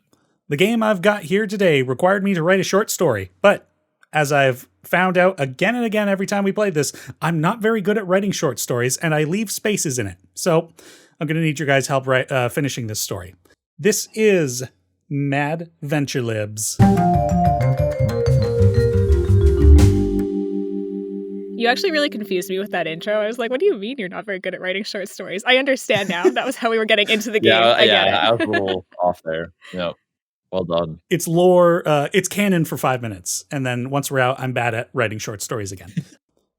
The game I've got here today required me to write a short story, but as I've found out again and again every time we played this, I'm not very good at writing short stories, and I leave spaces in it. So I'm going to need your guys' help finishing this story. This is Mad Venture Libs. You actually really confused me with that intro. I was like, what do you mean you're not very good at writing short stories? I understand now. That was how we were getting into the game. I was a little off there. Yep. Well done. It's lore. It's canon for 5 minutes. And then once we're out, I'm bad at writing short stories again.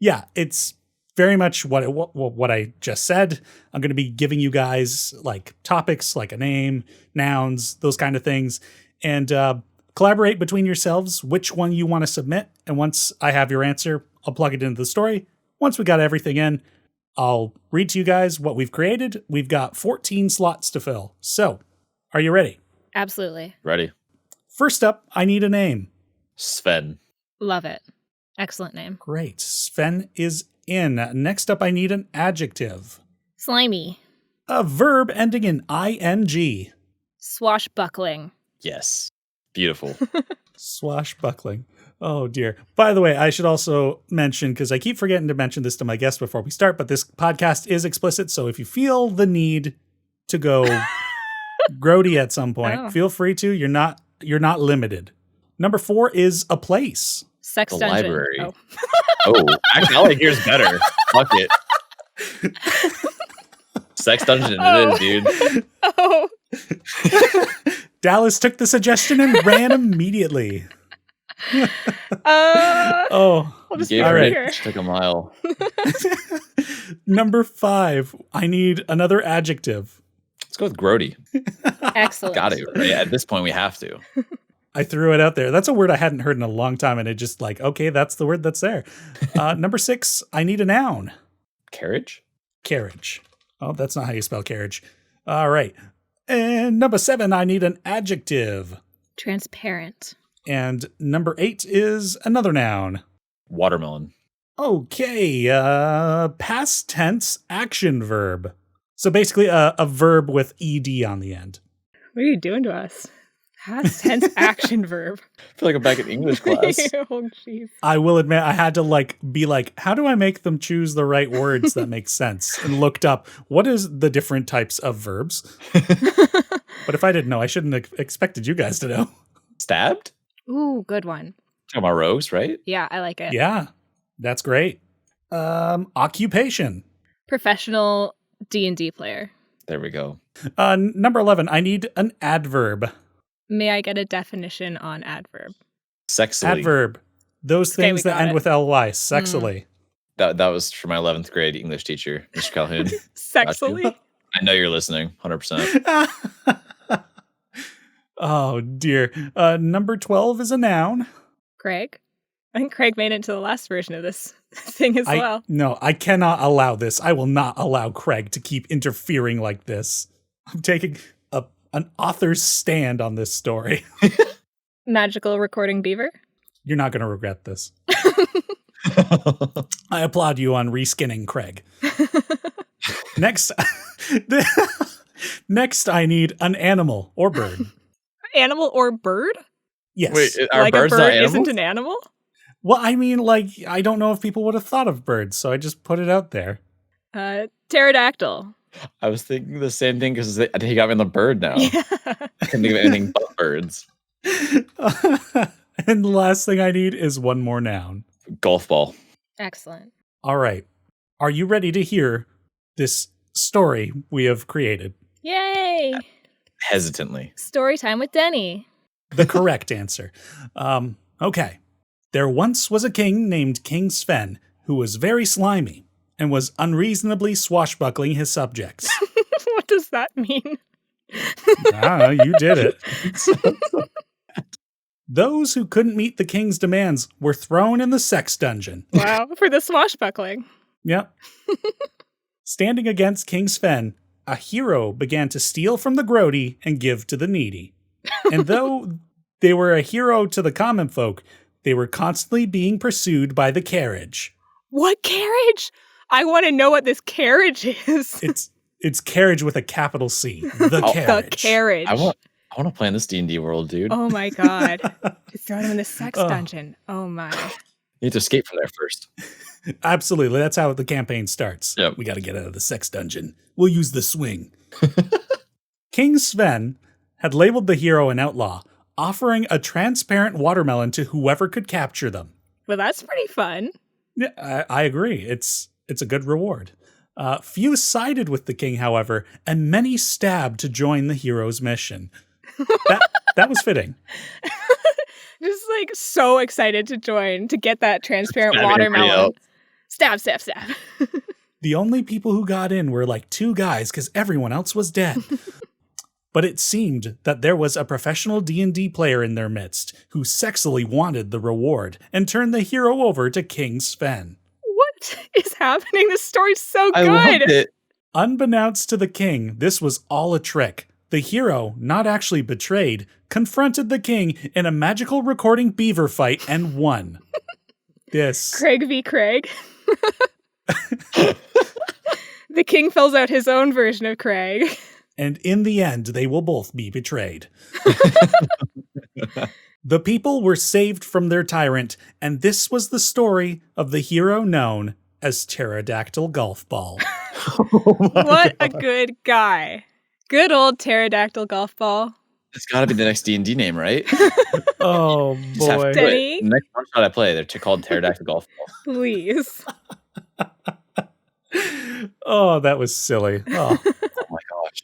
Yeah, it's very much what I just said. I'm going to be giving you guys topics, like a name, nouns, those kind of things. And collaborate between yourselves which one you want to submit. and once I have your answer, I'll plug it into the story. Once we got everything in, I'll read to you guys what we've created. We've got 14 slots to fill. So, are you ready? Absolutely. Ready. First up, I need a name. Sven. Love it. Excellent name. Great. Sven is in. Next up, I need an adjective. Slimy. A verb ending in ing. Swashbuckling. Yes. Beautiful. Swashbuckling. Oh, dear. By the way, I should also mention, because I keep forgetting to mention this to my guests before we start, but this podcast is explicit, so if you feel the need to go grody at some point, feel free to. You're not limited. Number 4 is a place. Sex The dungeon. library. Oh. Oh, actually, all I hear is better. Fuck it. Sex dungeon it is, dude. Oh. Dallas took the suggestion and ran immediately. I'll just Gave all her right. here. She took a mile. Number 5, I need another adjective. Let's go with grody. Excellent. Got it. Right? At this point, we have to. I threw it out there. That's a word I hadn't heard in a long time, and it just like, okay, that's the word that's there. Number 6, I need a noun. Carriage? Carriage. Oh, that's not how you spell carriage. All right. And number 7, I need an adjective. Transparent. And number 8 is another noun. Watermelon. Okay. Past tense action verb. So basically a verb with ed on the end. What are you doing to us? Past tense action verb. I feel like I'm back in English class. Oh, jeez. I will admit I had to be like, how do I make them choose the right words that make sense? And looked up what is the different types of verbs. But if I didn't know, I shouldn't have expected you guys to know. Stabbed? Ooh, good one. Talking about rogues, right? Yeah, I like it. Yeah, that's great. Occupation. Professional D&D player. There we go. Number 11, I need an adverb. May I get a definition on adverb? Sexily. Adverb. Those Okay, things we that got end it. with ly. Sexily. That was for my 11th grade English teacher, Mr. Calhoun. Sexily? I know you're listening, 100%. Oh, dear. Number 12 is a noun. Craig? I think Craig made it to the last version of this thing as well. No, I cannot allow this. I will not allow Craig to keep interfering like this. I'm taking an author's stand on this story. Magical recording beaver? You're not going to regret this. I applaud you on reskinning Craig. Next, I need an animal or bird. Animal or bird? Yes. Wait, are like birds a not bird animals? isn't an animal? Well, I mean, I don't know if people would have thought of birds, so I just put it out there. Pterodactyl. I was thinking the same thing because he got me on the bird now. Yeah. I couldn't think of anything but birds. And the last thing I need is one more noun. Golf ball. Excellent. All right. Are you ready to hear this story we have created? Yay! Hesitantly. Story time with Denny. The correct answer. Okay. There once was a king named King Sven who was very slimy and was unreasonably swashbuckling his subjects. What does that mean? You did it. Those who couldn't meet the king's demands were thrown in the sex dungeon. Wow, for the swashbuckling. Yep. Standing against King Sven, a hero began to steal from the grody and give to the needy. And though they were a hero to the common folk, they were constantly being pursued by the carriage. What carriage? I want to know what this carriage is. It's carriage with a capital C. The carriage. The carriage. I want to play in this D&D world, dude. Oh my god. To throw them in the sex dungeon. Oh my. You need to escape from there first. Absolutely. That's how the campaign starts. Yep. We got to get out of the sex dungeon. We'll use the swing. King Sven had labeled the hero an outlaw, offering a transparent watermelon to whoever could capture them. Well, that's pretty fun. Yeah, I agree. It's a good reward. Few sided with the king, however, and many stabbed to join the hero's mission. That was fitting. Just like so excited to join, to get that transparent Stab everybody watermelon. else. Stab, stab, stab. The only people who got in were like 2 guys because everyone else was dead. But it seemed that there was a professional D&D player in their midst who sexily wanted the reward and turned the hero over to King Sven. What is happening? This story's so I good. loved it. Unbeknownst to the king, this was all a trick. The hero, not actually betrayed, confronted the king in a magical recording beaver fight and won. Craig v. Craig. The king fills out his own version of Craig. And in the end, they will both be betrayed. The people were saved from their tyrant, and this was the story of the hero known as Pterodactyl Golf Ball. What a good guy. Good old Pterodactyl Golf Ball. It's got to be the next D&D name, right? Oh, Just have boy. to do it. Teni? The next one shot I play, they're called Pterodactyl Golf Ball. Please. Oh, that was silly. Oh. Oh my gosh.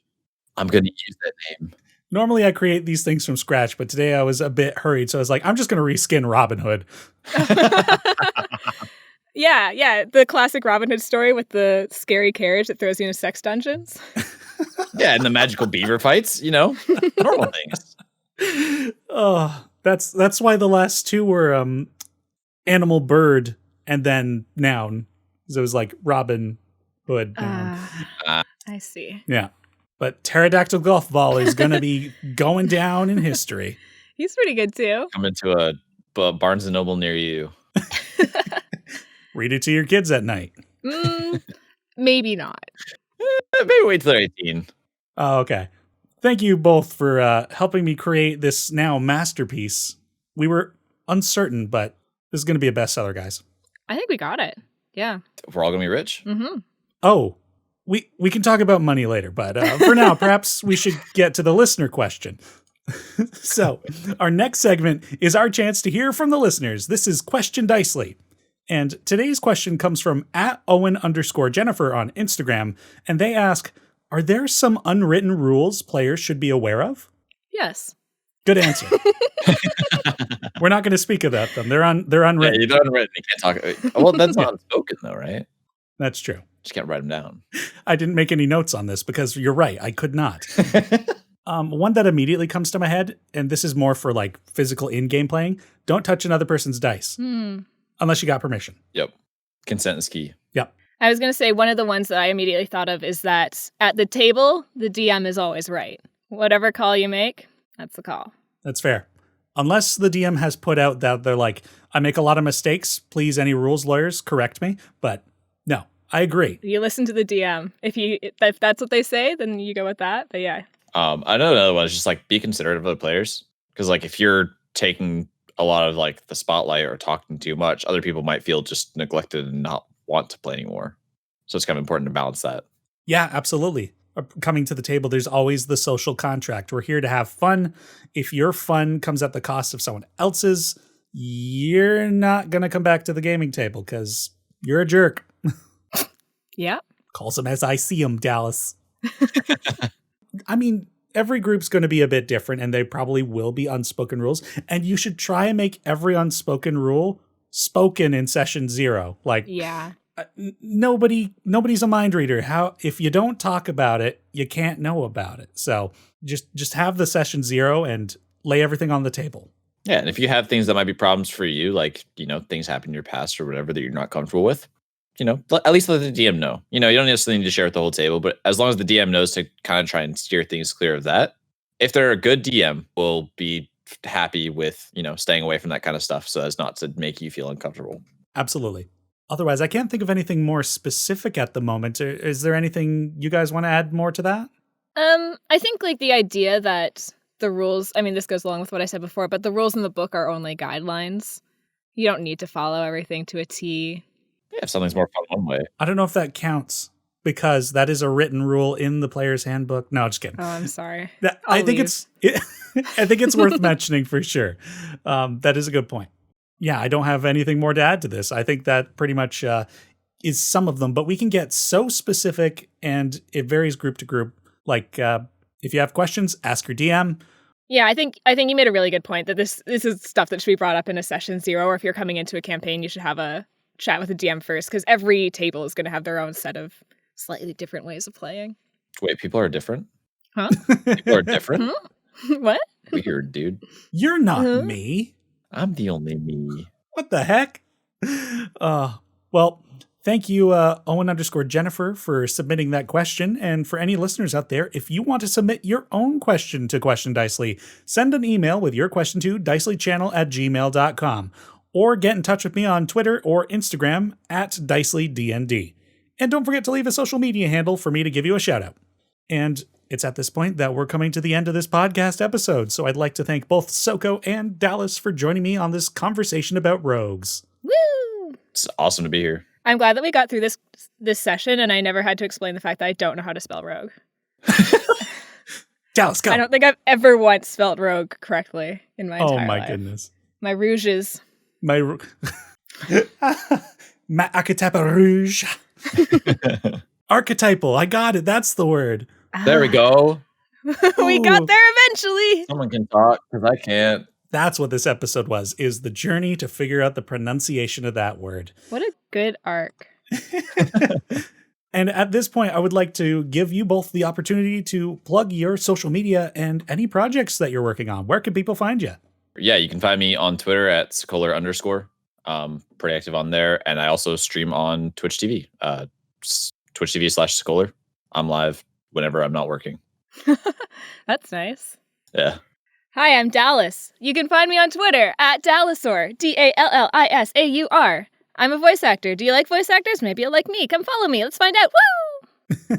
I'm going to use that name. Normally I create these things from scratch, but today I was a bit hurried, so I was like, I'm just going to reskin Robin Hood. Yeah. The classic Robin Hood story with the scary carriage that throws you into sex dungeons. Yeah, and the magical beaver fights, normal things. Oh, that's why the last two were animal, bird, and then noun. So it was like Robin Hood. Noun. I see. Yeah. But Pterodactyl Golf Ball is going to be going down in history. He's pretty good too. Coming to a Barnes & Noble near you. Read it to your kids at night. Maybe not. Maybe wait till they're 18. Oh, okay. Thank you both for helping me create this now masterpiece. We were uncertain, but this is going to be a bestseller, guys. I think we got it. Yeah. We're all going to be rich? Mm-hmm. Oh, we can talk about money later, but for now, perhaps we should get to the listener question. So, our next segment is our chance to hear from the listeners. This is Question Dicely. And today's question comes from @Owen_Jennifer on Instagram, and they ask, are there some unwritten rules players should be aware of? Yes. Good answer. We're not going to speak about them. They're unwritten. Yeah, you're unwritten. You can't talk. Well, that's not unspoken, though, right? That's true. Just can't write them down. I didn't make any notes on this because you're right. I could not. One that immediately comes to my head, and this is more for like physical in-game playing, don't touch another person's dice. Unless you got permission. Yep. Consent is key. Yep. I was going to say one of the ones that I immediately thought of is that at the table, the DM is always right. Whatever call you make, that's the call. That's fair. Unless the DM has put out that they're like, I make a lot of mistakes. Please, any rules lawyers, correct me. But no, I agree. You listen to the DM. If that's what they say, then you go with that. But yeah. I know another one is just like be considerate of other players. Because like if you're taking a lot of like the spotlight or talking too much, other people might feel just neglected and not want to play anymore. So it's kind of important to balance that. Yeah, absolutely. Coming to the table, there's always the social contract. We're here to have fun. If your fun comes at the cost of someone else's, you're not going to come back to the gaming table because you're a jerk. Yeah. Calls them as I see them, Dallas. I mean, every group's going to be a bit different, and they probably will be unspoken rules. And you should try and make every unspoken rule spoken in session 0. Like, yeah. Nobody's a mind reader. If you don't talk about it, you can't know about it. So just have the session 0 and lay everything on the table. Yeah, and if you have things that might be problems for you, like, things happen in your past or whatever that you're not comfortable with, at least let the DM know. You don't necessarily need to share with the whole table, but as long as the DM knows to kind of try and steer things clear of that, if they're a good DM, will be happy with, staying away from that kind of stuff so as not to make you feel uncomfortable. Absolutely. Otherwise, I can't think of anything more specific at the moment. Is there anything you guys want to add more to that? I think like the idea that the rules, I mean, this goes along with what I said before, but the rules in the book are only guidelines. You don't need to follow everything to a T. Yeah, if something's more fun one way. I don't know if that counts because that is a written rule in the player's handbook. No, just kidding. Oh, I'm sorry. I think it's worth mentioning for sure. That is a good point. Yeah, I don't have anything more to add to this. I think that pretty much is some of them, but we can get so specific and it varies group to group. Like if you have questions, ask your DM. Yeah, I think you made a really good point that this is stuff that should be brought up in a session 0, or if you're coming into a campaign, you should have a chat with the DM first, because every table is going to have their own set of slightly different ways of playing. Wait, people are different? Huh? People are different. What? Weird, dude. You're not Huh? me. I'm the only me. What the heck? Well, thank you, Owen_Jennifer, for submitting that question. And for any listeners out there, if you want to submit your own question to Question Dicely, send an email with your question to dicelychannel@gmail.com or get in touch with me on Twitter or Instagram @Dicely DnD. And don't forget to leave a social media handle for me to give you a shout out. And it's at this point that we're coming to the end of this podcast episode, so I'd like to thank both Soco and Dallas for joining me on this conversation about rogues. Woo! It's awesome to be here. I'm glad that we got through this session and I never had to explain the fact that I don't know how to spell rogue. Dallas, go! I don't think I've ever once spelled rogue correctly in my entire life. Oh my goodness. My rouges. My archetypal rouge. Archetypal, I got it, that's the word. There we go. We got there eventually. Someone can talk because I can't. That's what this episode was, is the journey to figure out the pronunciation of that word. What a good arc. And at this point, I would like to give you both the opportunity to plug your social media and any projects that you're working on. Where can people find you? Yeah, you can find me on Twitter at Socoler_. Pretty active on there. And I also stream on Twitch TV. Twitch TV/Socoler. I'm live whenever I'm not working. That's nice. Yeah. Hi, I'm Dallas. You can find me on Twitter at Dallasaur, DALLISAUR. I'm a voice actor. Do you like voice actors? Maybe you'll like me. Come follow me. Let's find out. Woo!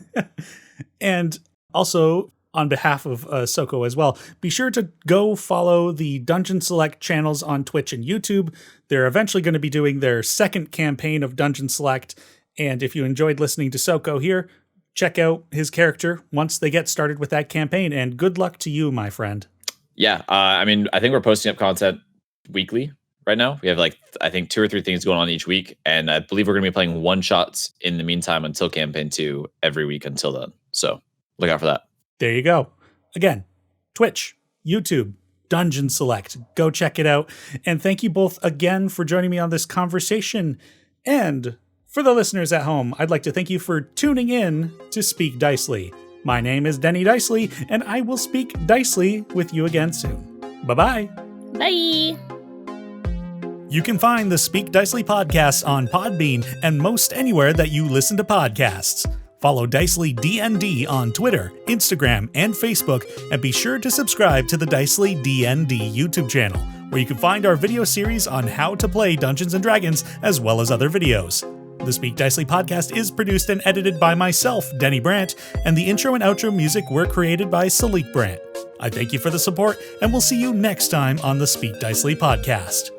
And also, on behalf of Soco as well, be sure to go follow the Dungeon Select channels on Twitch and YouTube. They're eventually going to be doing their second campaign of Dungeon Select. And if you enjoyed listening to Soco here, check out his character once they get started with that campaign. And good luck to you, my friend. Yeah. I think we're posting up content weekly right now. We have I think 2 or 3 things going on each week. And I believe we're going to be playing one-shots in the meantime until campaign 2 every week until then. So look out for that. There you go. Again, Twitch, YouTube, Dungeon Select. Go check it out. And thank you both again for joining me on this conversation. And for the listeners at home, I'd like to thank you for tuning in to Speak Dicely. My name is Teni Dicely, and I will speak Dicely with you again soon. Bye-bye. Bye. You can find the Speak Dicely podcast on Podbean and most anywhere that you listen to podcasts. Follow Dicely DnD on Twitter, Instagram, and Facebook, and be sure to subscribe to the Dicely DnD YouTube channel, where you can find our video series on how to play Dungeons & Dragons, as well as other videos. The Speak Dicely podcast is produced and edited by myself, Teni Brant, and the intro and outro music were created by Teni Brant. I thank you for the support, and we'll see you next time on the Speak Dicely podcast.